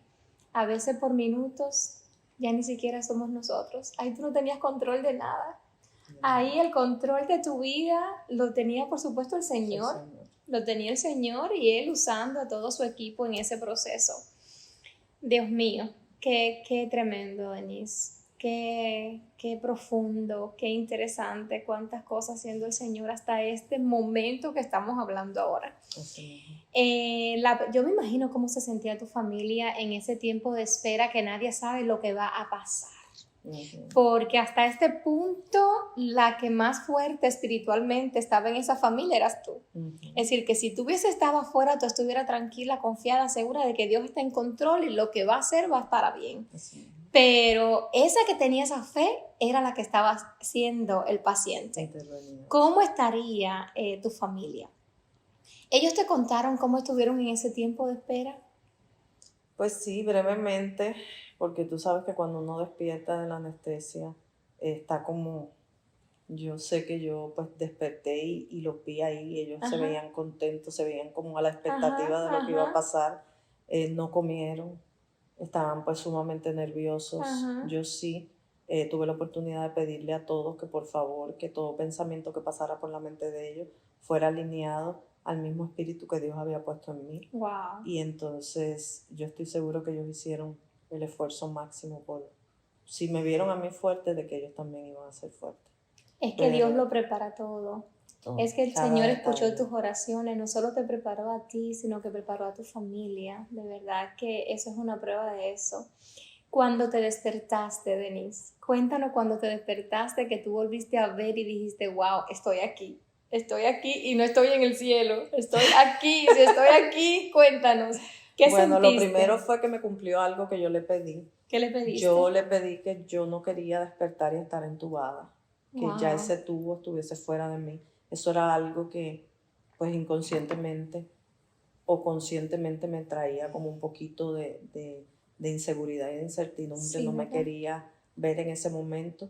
B: a veces por minutos ya ni siquiera somos nosotros. Ahí tú no tenías control de nada. Ahí el control de tu vida lo tenía, por supuesto, el Señor.
A: El Señor.
B: Lo tenía el Señor y Él usando a todo su equipo en ese proceso. Dios mío, qué tremendo, Denise. Qué profundo, qué interesante, cuántas cosas haciendo el Señor hasta este momento que estamos hablando ahora. Yo me imagino cómo se sentía tu familia en ese tiempo de espera que nadie sabe lo que va a pasar. Porque hasta este punto la que más fuerte espiritualmente estaba en esa familia eras tú. Es decir, que si tú hubieses estado afuera, tú estuvieras tranquila, confiada, segura de que Dios está en control y lo que va a hacer va para bien. Pero esa que tenía esa fe era la que estaba siendo el paciente. ¿Cómo estaría tu familia? ¿Ellos te contaron cómo estuvieron en ese tiempo de espera?
A: Pues sí, brevemente, porque tú sabes que cuando uno despierta de la anestesia, está como, yo sé que yo pues desperté y los vi ahí, ellos se veían contentos, se veían como a la expectativa de lo que iba a pasar, no comieron, estaban pues sumamente nerviosos. Yo sí tuve la oportunidad de pedirle a todos que por favor, que todo pensamiento que pasara por la mente de ellos fuera alineado al mismo espíritu que Dios había puesto en mí.
B: Wow.
A: Y entonces yo estoy seguro que ellos hicieron el esfuerzo máximo si me vieron a mí fuerte, de que ellos también iban a ser fuertes.
B: Es que Dios lo prepara todo. Es que el Señor escuchó tus oraciones, no solo te preparó a ti, sino que preparó a tu familia. De verdad que eso es una prueba de eso. Cuando te despertaste, Denise, cuéntanos cuando te despertaste, que tú volviste a ver y dijiste, wow, estoy aquí y no estoy en el cielo, estoy aquí, si estoy aquí, cuéntanos. ¿Qué
A: Bueno,
B: sentiste?
A: Lo primero fue que me cumplió algo que yo le pedí.
B: ¿Qué le pediste?
A: Yo le pedí que yo no quería despertar y estar entubada, que ya ese tubo estuviese fuera de mí. Eso era algo que pues inconscientemente o conscientemente me traía como un poquito de inseguridad y de incertidumbre. Sí, no me quería ver en ese momento.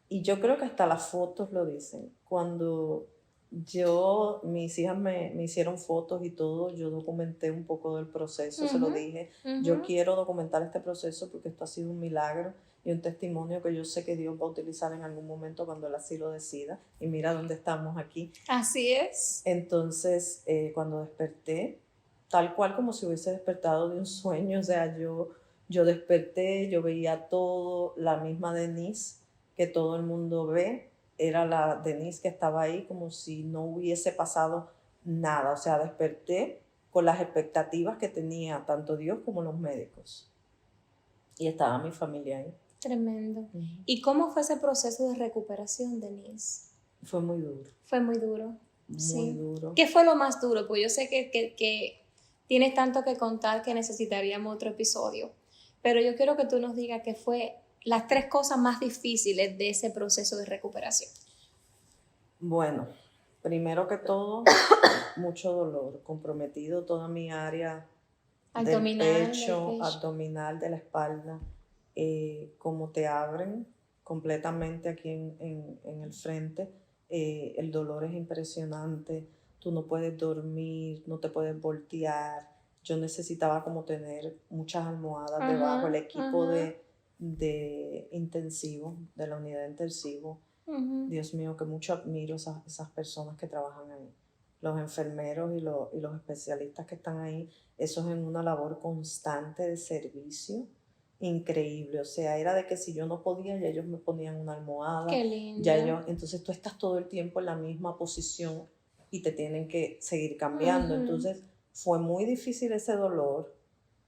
A: Y yo creo que hasta las fotos lo dicen. Cuando Mis hijas me hicieron fotos y todo, yo documenté un poco del proceso, se lo dije, yo quiero documentar este proceso porque esto ha sido un milagro y un testimonio que yo sé que Dios va a utilizar en algún momento cuando Él así lo decida, y mira dónde estamos aquí.
B: Así es.
A: Entonces, cuando desperté, tal cual como si hubiese despertado de un sueño, o sea, yo desperté, yo veía todo, la misma Denise que todo el mundo ve, era la Denise que estaba ahí como si no hubiese pasado nada. O sea, desperté con las expectativas que tenía tanto Dios como los médicos. Y estaba mi familia ahí.
B: Tremendo. ¿Y cómo fue ese proceso de recuperación, Denise?
A: Fue muy duro.
B: Fue muy duro.
A: Muy duro.
B: ¿Qué fue lo más duro? Pues yo sé que tienes tanto que contar que necesitaríamos otro episodio. Pero yo quiero que tú nos digas qué fue las 3 cosas más difíciles de ese proceso de recuperación.
A: Bueno, primero que todo, mucho dolor, comprometido toda mi área abdominal, del pecho, abdominal, de la espalda, como te abren completamente aquí en el frente, el dolor es impresionante, tú no puedes dormir, no te puedes voltear, yo necesitaba como tener muchas almohadas debajo, el equipo de intensivo, de la unidad de intensivo. Dios mío, que mucho admiro esas personas que trabajan ahí, los enfermeros y los especialistas que están ahí. Eso es en una labor constante de servicio increíble. O sea, era de que si yo no podía, ya ellos me ponían una almohada.
B: Qué lindo.
A: Entonces tú estás todo el tiempo en la misma posición y te tienen que seguir cambiando. Entonces fue muy difícil ese dolor,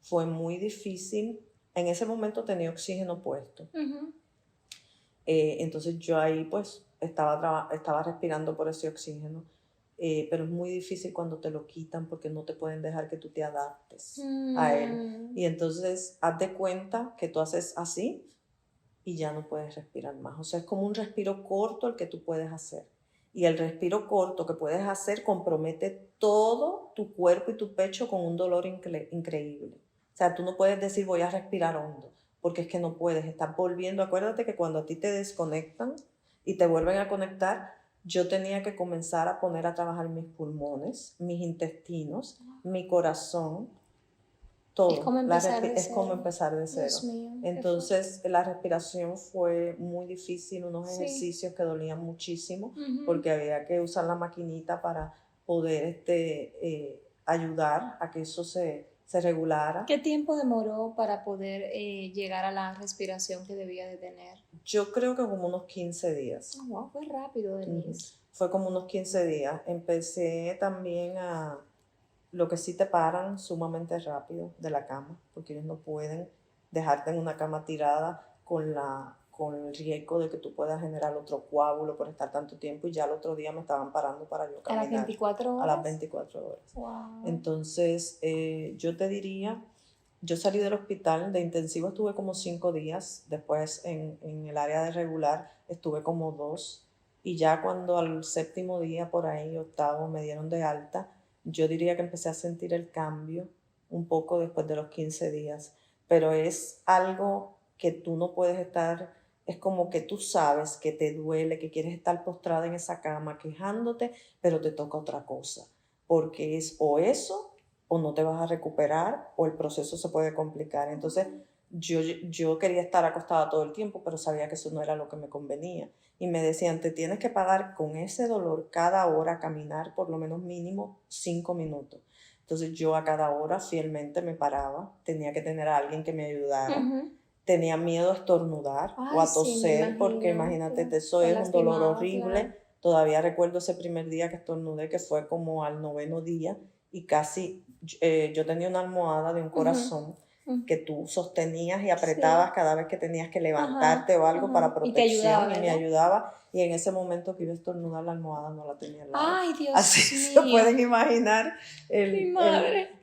A: fue muy difícil. En ese momento tenía oxígeno puesto. Entonces yo ahí pues estaba respirando por ese oxígeno, pero es muy difícil cuando te lo quitan porque no te pueden dejar que tú te adaptes a él. Y entonces haz de cuenta que tú haces así y ya no puedes respirar más. O sea, es como un respiro corto el que tú puedes hacer. Y el respiro corto que puedes hacer compromete todo tu cuerpo y tu pecho con un dolor increíble. O sea, tú no puedes decir voy a respirar hondo, porque es que no puedes, estás volviendo. Acuérdate que cuando a ti te desconectan y te vuelven a conectar, yo tenía que comenzar a poner a trabajar mis pulmones, mis intestinos, mi corazón, todo. Es como empezar de cero.
B: Dios mío,
A: entonces la respiración fue muy difícil, unos ejercicios que dolían muchísimo, porque había que usar la maquinita para poder ayudar a que eso se regulara.
B: ¿Qué tiempo demoró para poder llegar a la respiración que debía de tener?
A: Yo creo que como unos 15 días.
B: Oh, wow, fue rápido, Denise.
A: Fue como unos 15 días. Empecé también lo que sí te paran sumamente rápido de la cama, porque ellos no pueden dejarte en una cama tirada con el riesgo de que tú puedas generar otro coágulo por estar tanto tiempo, y ya el otro día me estaban parando para yo caminar.
B: ¿A las 24 horas?
A: A las 24 horas.
B: Wow.
A: Entonces, yo te diría, yo salí del hospital de intensivo, estuve como 5 días, después en el área de regular estuve como 2, y ya cuando al 7º día, por ahí, 8º, me dieron de alta, yo diría que empecé a sentir el cambio un poco después de los 15 días, pero es algo que tú no puedes estar, es como que tú sabes que te duele, que quieres estar postrada en esa cama quejándote, pero te toca otra cosa, porque es o eso, o no te vas a recuperar, o el proceso se puede complicar. Entonces yo quería estar acostada todo el tiempo, pero sabía que eso no era lo que me convenía. Y me decían, te tienes que parar con ese dolor cada hora, caminar por lo menos mínimo 5 minutos. Entonces yo a cada hora fielmente me paraba, tenía que tener a alguien que me ayudara. Tenía miedo a estornudar o a toser, porque imagínate, eso es un dolor horrible. Claro. Todavía recuerdo ese primer día que estornudé, que fue como al 9º día, y casi yo tenía una almohada de un corazón que tú sostenías y apretabas cada vez que tenías que levantarte o algo para protección, y me ayudaba, y en ese momento que iba a estornudar, la almohada no la tenía al lado.
B: Ay, Dios
A: Así
B: mío.
A: se pueden imaginar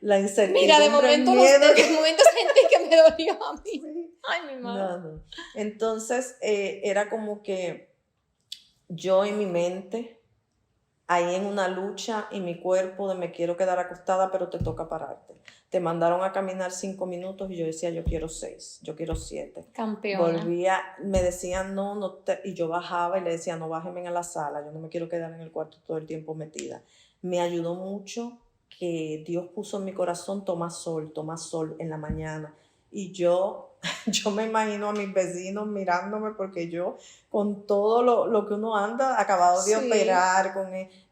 A: la incertidumbre.
B: Mira, de momento sentí que me dolió a mí.
A: Sí.
B: Ay, mi madre.
A: No. Entonces era como que yo en mi mente ahí en una lucha y mi cuerpo de me quiero quedar acostada, pero te toca pararte. Te mandaron a caminar 5 minutos y yo decía, yo quiero 6, yo quiero 7.
B: Campeona.
A: Volvía, me decían y yo bajaba y le decía, no, bájenme a la sala, yo no me quiero quedar en el cuarto todo el tiempo metida. Me ayudó mucho que Dios puso en mi corazón, toma sol en la mañana. Y yo me imagino a mis vecinos mirándome porque yo, con todo lo que uno anda, acabado de operar,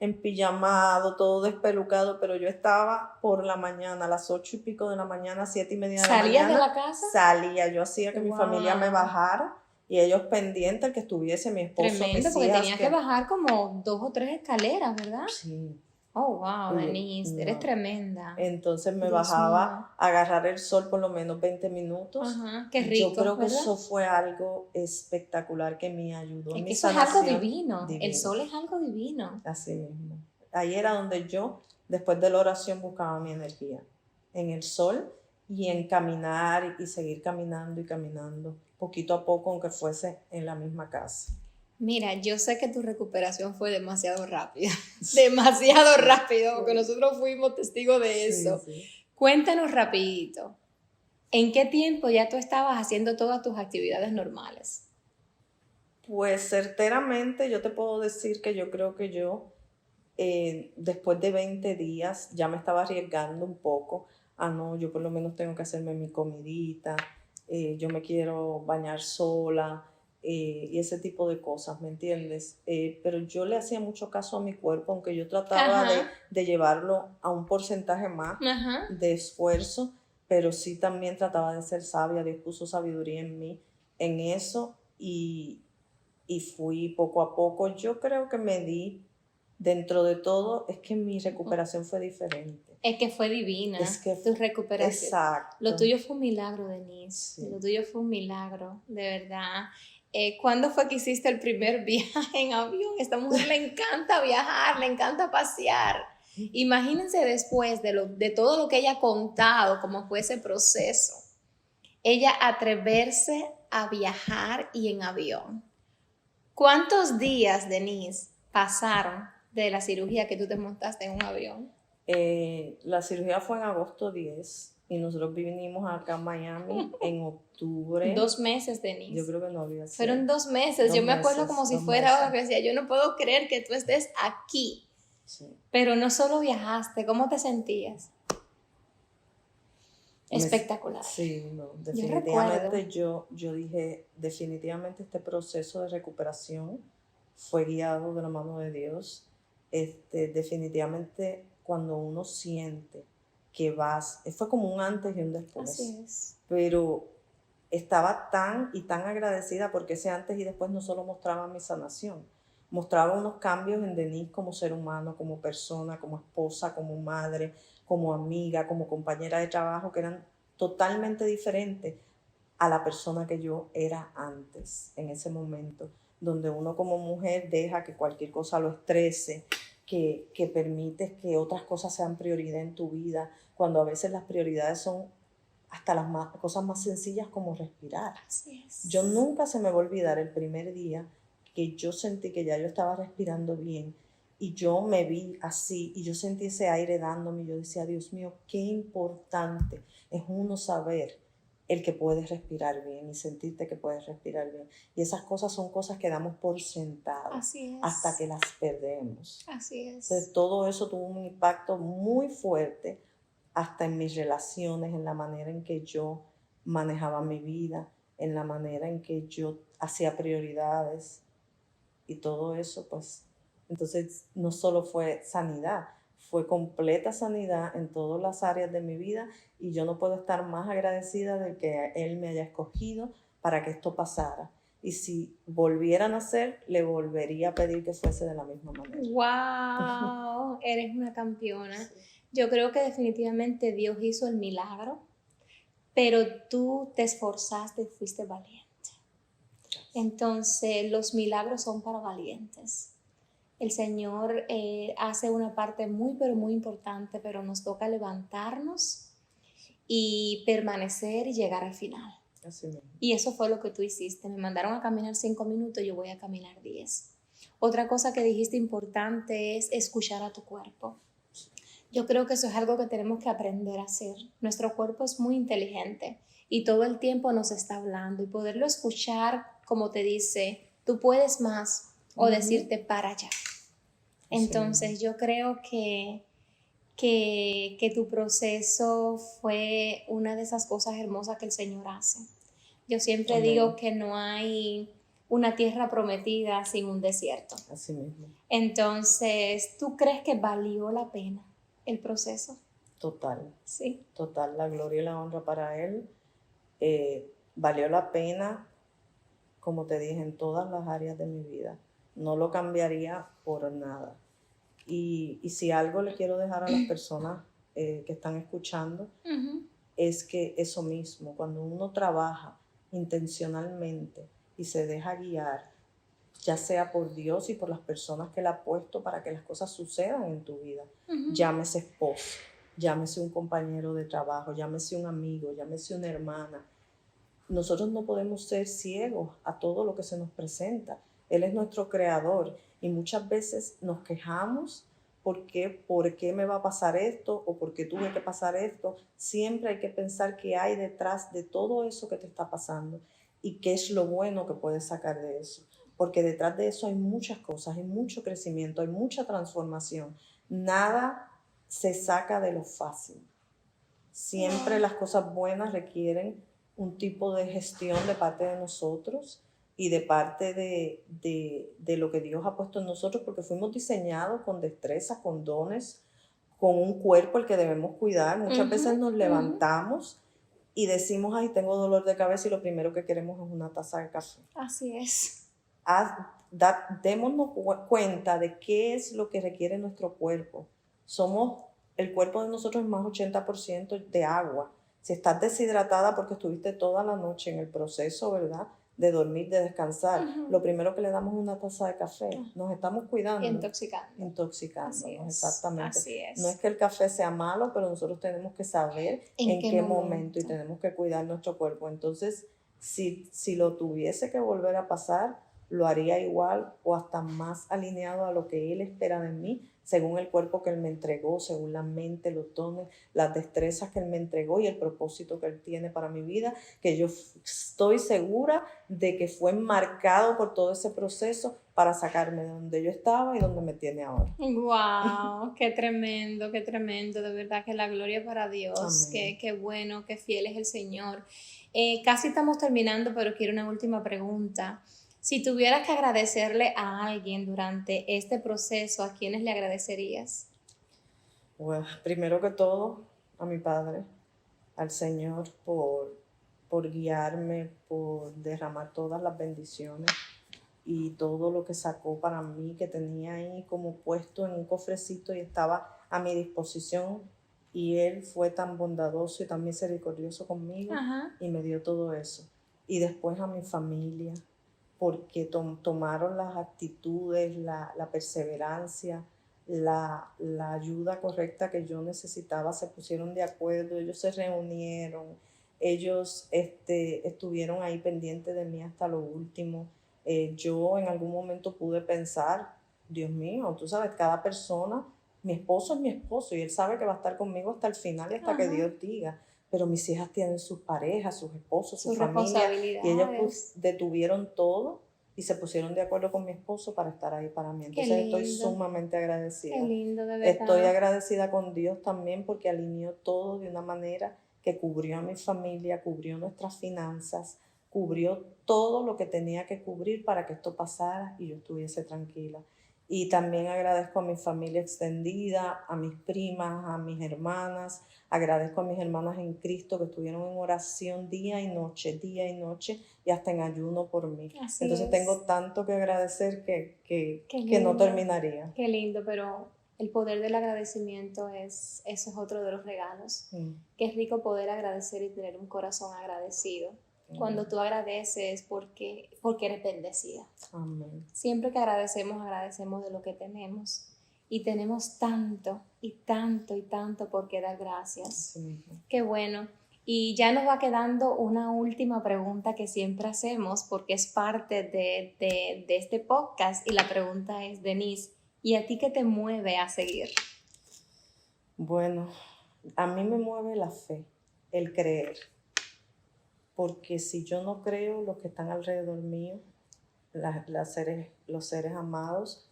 A: en pijamado, todo despelucado, pero yo estaba por la mañana, a las 8 y pico de la mañana, 7 y media de la mañana.
B: ¿Salías de la casa?
A: Salía, yo hacía que mi familia me bajara y ellos pendientes que estuviese mi esposo.
B: Tremendo, porque tenías que bajar como 2 o 3 escaleras, ¿verdad?
A: Sí.
B: Oh, wow, Denise, no. Eres tremenda.
A: Entonces me bajaba a agarrar el sol por lo menos 20 minutos.
B: Ajá, qué rico,
A: yo creo que
B: ¿verdad?
A: Eso fue algo espectacular que me ayudó.
B: Es que eso es algo divino. El sol es algo divino.
A: Así mismo. Ahí era donde yo, después de la oración, buscaba mi energía. En el sol y en caminar y seguir caminando y caminando, poquito a poco, aunque fuese en la misma casa.
B: Mira, yo sé que tu recuperación fue demasiado rápida, demasiado rápido, porque nosotros fuimos testigos de eso. Sí. Cuéntanos rapidito, ¿en qué tiempo ya tú estabas haciendo todas tus actividades normales?
A: Pues certeramente yo te puedo decir que yo creo que después de 20 días ya me estaba arriesgando un poco. No, yo por lo menos tengo que hacerme mi comidita, yo me quiero bañar sola. Y ese tipo de cosas, ¿me entiendes? Pero yo le hacía mucho caso a mi cuerpo, aunque yo trataba de llevarlo a un porcentaje más de esfuerzo, pero sí también trataba de ser sabia. Dios puso sabiduría en mí en eso y fui poco a poco. Yo creo que me di, dentro de todo, es que mi recuperación fue diferente.
B: Es que fue divina, tu recuperación.
A: Exacto.
B: Lo tuyo fue un milagro, Denise. Sí. Lo tuyo fue un milagro, de verdad. ¿Cuándo fue que hiciste el primer viaje en avión? A esta mujer le encanta viajar, le encanta pasear. Imagínense después de todo lo que ella ha contado, cómo fue ese proceso. Ella atreverse a viajar y en avión. ¿Cuántos días, Denise, pasaron de la cirugía que tú te montaste en un avión?
A: La cirugía fue en agosto 10 y nosotros vinimos acá a Miami en octubre.
B: 2 meses, Denise.
A: Yo creo que no había sido.
B: Fueron 2 meses. Yo me acuerdo como si fuera ahora que decía, yo no puedo creer que tú estés aquí. Sí. Pero no solo viajaste, ¿cómo te sentías? Espectacular.
A: Sí, no, definitivamente yo dije, definitivamente este proceso de recuperación fue guiado de la mano de Dios. Definitivamente cuando uno siente que fue como un antes y un después.
B: Así es.
A: Pero estaba tan agradecida porque ese antes y después no solo mostraba mi sanación, mostraba unos cambios en Denise como ser humano, como persona, como esposa, como madre, como amiga, como compañera de trabajo, que eran totalmente diferentes a la persona que yo era antes, en ese momento, donde uno como mujer deja que cualquier cosa lo estrese, que permites que otras cosas sean prioridad en tu vida, cuando a veces las prioridades son hasta las cosas más sencillas como respirar.
B: Así es.
A: Yo nunca se me va a olvidar el primer día que yo sentí que ya yo estaba respirando bien y yo me vi así y yo sentí ese aire dándome y yo decía, Dios mío, qué importante es uno saber el que puedes respirar bien y sentirte que puedes respirar bien. Y esas cosas son cosas que damos por sentado.
B: Así es.
A: Hasta que las perdemos.
B: Así es.
A: Entonces todo eso tuvo un impacto muy fuerte hasta en mis relaciones, en la manera en que yo manejaba mi vida, en la manera en que yo hacía prioridades y todo eso, pues, entonces no solo fue sanidad, fue completa sanidad en todas las áreas de mi vida y yo no puedo estar más agradecida de que Él me haya escogido para que esto pasara. Y si volviera a nacer, le volvería a pedir que fuese de la misma manera.
B: ¡Wow! Eres una campeona. Sí. Yo creo que definitivamente Dios hizo el milagro, pero tú te esforzaste y fuiste valiente. Entonces, los milagros son para valientes. El Señor hace una parte muy, pero muy importante, pero nos toca levantarnos y permanecer y llegar al final.
A: Así mismo.
B: Y eso fue lo que tú hiciste. Me mandaron a caminar 5 minutos, yo voy a caminar 10. Otra cosa que dijiste importante es escuchar a tu cuerpo. Yo creo que eso es algo que tenemos que aprender a hacer. Nuestro cuerpo es muy inteligente y todo el tiempo nos está hablando y poderlo escuchar como te dice, tú puedes más o decirte para allá. Entonces yo creo que tu proceso fue una de esas cosas hermosas que el Señor hace. Yo siempre digo que no hay una tierra prometida sin un desierto.
A: Así mismo.
B: Entonces, ¿tú crees que valió la pena el proceso?
A: Total.
B: Sí.
A: Total, la gloria y la honra para Él. Valió la pena, como te dije, en todas las áreas de mi vida. No lo cambiaría por nada. Y si algo le quiero dejar a las personas que están escuchando, es que eso mismo, cuando uno trabaja intencionalmente y se deja guiar, ya sea por Dios y por las personas que Él ha puesto para que las cosas sucedan en tu vida, llámese esposo, llámese un compañero de trabajo, llámese un amigo, llámese una hermana. Nosotros no podemos ser ciegos a todo lo que se nos presenta. Él es nuestro creador y muchas veces nos quejamos ¿por qué me va a pasar esto? ¿O por qué tuve que pasar esto? Siempre hay que pensar qué hay detrás de todo eso que te está pasando y qué es lo bueno que puedes sacar de eso. Porque detrás de eso hay muchas cosas, hay mucho crecimiento, hay mucha transformación. Nada se saca de lo fácil. Siempre las cosas buenas requieren un tipo de gestión de parte de nosotros y de parte de lo que Dios ha puesto en nosotros, porque fuimos diseñados con destrezas, con dones, con un cuerpo el que debemos cuidar. Muchas veces nos levantamos y decimos, ay, tengo dolor de cabeza y lo primero que queremos es una taza de café.
B: Así es.
A: Démonos cuenta de qué es lo que requiere nuestro cuerpo. El cuerpo de nosotros es más 80% de agua. Si estás deshidratada porque estuviste toda la noche en el proceso, ¿verdad?, de dormir, de descansar, lo primero que le damos es una taza de café. Nos estamos cuidando. Intoxicándonos, exactamente.
B: Así es.
A: No es que el café sea malo, pero nosotros tenemos que saber en qué momento y tenemos que cuidar nuestro cuerpo. Entonces, si lo tuviese que volver a pasar, lo haría igual o hasta más alineado a lo que Él espera de mí, según el cuerpo que Él me entregó, según la mente, los dones, las destrezas que Él me entregó y el propósito que Él tiene para mi vida, que yo estoy segura de que fue marcado por todo ese proceso para sacarme de donde yo estaba y donde me tiene ahora.
B: ¡Wow! ¡Qué tremendo, qué tremendo! De verdad que la gloria para Dios. Qué bueno, qué fiel es el Señor. Casi estamos terminando, pero quiero una última pregunta. Si tuvieras que agradecerle a alguien durante este proceso, ¿a quiénes le agradecerías?
A: Bueno, primero que todo, a mi padre, al Señor por guiarme, por derramar todas las bendiciones y todo lo que sacó para mí, que tenía ahí como puesto en un cofrecito y estaba a mi disposición. Y Él fue tan bondadoso y tan misericordioso conmigo y me dio todo eso. Y después a mi familia, porque tomaron las actitudes, la perseverancia, la ayuda correcta que yo necesitaba, se pusieron de acuerdo, ellos se reunieron, ellos estuvieron ahí pendientes de mí hasta lo último. Yo en algún momento pude pensar, Dios mío, tú sabes, cada persona, mi esposo es mi esposo y él sabe que va a estar conmigo hasta el final y hasta que Dios diga. Pero mis hijas tienen sus parejas, sus esposos, sus familias, y ellas pues detuvieron todo y se pusieron de acuerdo con mi esposo para estar ahí para mí. Entonces estoy sumamente agradecida.
B: Qué lindo, de verdad.
A: Estoy agradecida con Dios también porque alineó todo de una manera que cubrió a mi familia, cubrió nuestras finanzas, cubrió todo lo que tenía que cubrir para que esto pasara y yo estuviese tranquila. Y también agradezco a mi familia extendida, a mis primas, a mis hermanas. Agradezco a mis hermanas en Cristo que estuvieron en oración día y noche y hasta en ayuno por mí. Entonces tengo tanto que agradecer que no terminaría.
B: Qué lindo, pero el poder del agradecimiento eso es otro de los regalos. Qué rico poder agradecer y tener un corazón agradecido. Cuando tú agradeces porque eres bendecida.
A: Amén.
B: Siempre que agradecemos de lo que tenemos. Y tenemos tanto y tanto y tanto por qué dar gracias.
A: Sí.
B: Qué bueno. Y ya nos va quedando una última pregunta que siempre hacemos porque es parte de este podcast, y la pregunta es, Denise, ¿y a ti qué te mueve a seguir?
A: Bueno, a mí me mueve la fe, el creer, porque si yo no creo, los que están alrededor mío, los seres amados,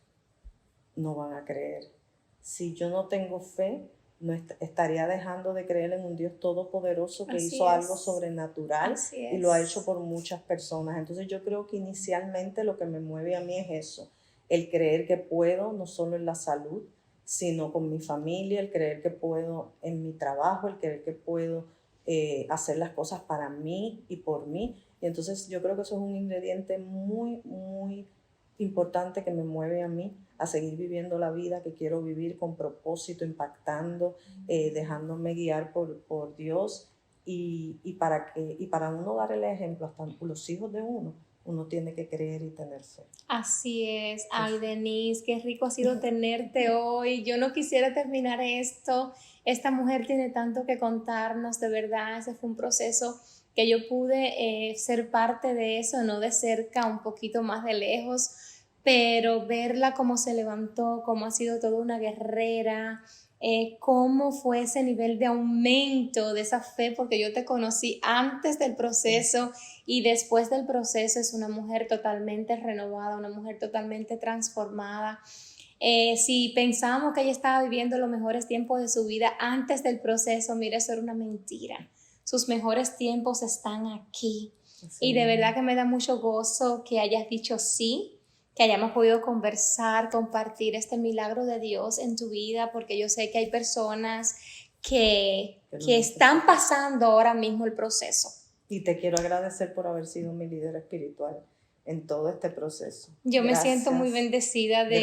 A: no van a creer. Si yo no tengo fe, no estaría dejando de creer en un Dios todopoderoso que hizo algo sobrenatural y lo ha hecho por muchas personas. Entonces yo creo que inicialmente lo que me mueve a mí es eso, el creer que puedo, no solo en la salud, sino con mi familia, el creer que puedo en mi trabajo, el creer que puedo hacer las cosas para mí y por mí. Y entonces yo creo que eso es un ingrediente muy, muy importante que me mueve a mí a seguir viviendo la vida que quiero vivir con propósito, impactando, dejándome guiar por Dios y para uno dar el ejemplo hasta los hijos de uno tiene que creer y tener fe.
B: Así es. Ay, Denise, qué rico ha sido tenerte hoy. Yo no quisiera terminar esto. Esta mujer tiene tanto que contarnos, de verdad. Ese fue un proceso que yo pude ser parte de eso, no de cerca, un poquito más de lejos, pero verla cómo se levantó, cómo ha sido toda una guerrera, cómo fue ese nivel de aumento de esa fe, porque yo te conocí antes del proceso y después del proceso es una mujer totalmente renovada, una mujer totalmente transformada. Si pensábamos que ella estaba viviendo los mejores tiempos de su vida antes del proceso, mira, eso era una mentira. Sus mejores tiempos están aquí. Sí. Y de verdad que me da mucho gozo que hayas dicho sí, que hayamos podido conversar, compartir este milagro de Dios en tu vida, porque yo sé que hay personas que están pasando ahora mismo el proceso.
A: Y te quiero agradecer por haber sido mi líder espiritual en todo este proceso.
B: Yo me siento muy bendecida de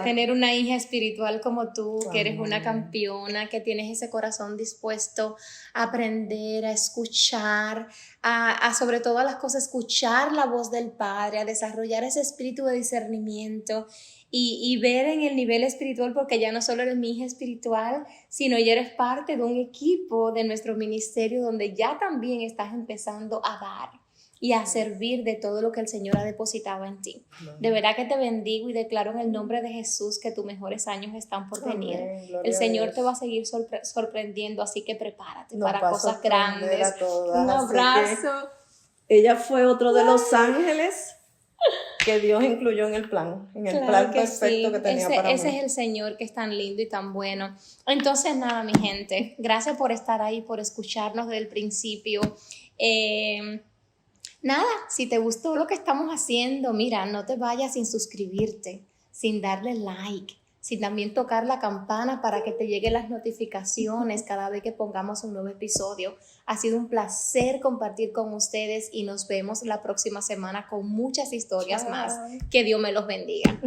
B: tener una hija espiritual como tú, que eres una campeona, que tienes ese corazón dispuesto a aprender, a escuchar, a sobre todas las cosas escuchar la voz del Padre, a desarrollar ese espíritu de discernimiento y ver en el nivel espiritual, porque ya no solo eres mi hija espiritual, sino ya eres parte de un equipo de nuestro ministerio donde ya también estás empezando a dar y a servir de todo lo que el Señor ha depositado en ti. De verdad que te bendigo y declaro en el nombre de Jesús que tus mejores años están por venir. El Señor te va a seguir sorprendiendo, así que prepárate para cosas grandes. Un abrazo.
A: Ella fue otro de los ángeles que Dios incluyó en el plan, plan perfecto que tenía para mí.
B: Ese es el Señor que es tan lindo y tan bueno. Entonces nada, mi gente, gracias por estar ahí, por escucharnos desde el principio. Nada, si te gustó lo que estamos haciendo, mira, no te vayas sin suscribirte, sin darle like, sin también tocar la campana para que te lleguen las notificaciones cada vez que pongamos un nuevo episodio. Ha sido un placer compartir con ustedes y nos vemos la próxima semana con muchas historias más. Que Dios me los bendiga.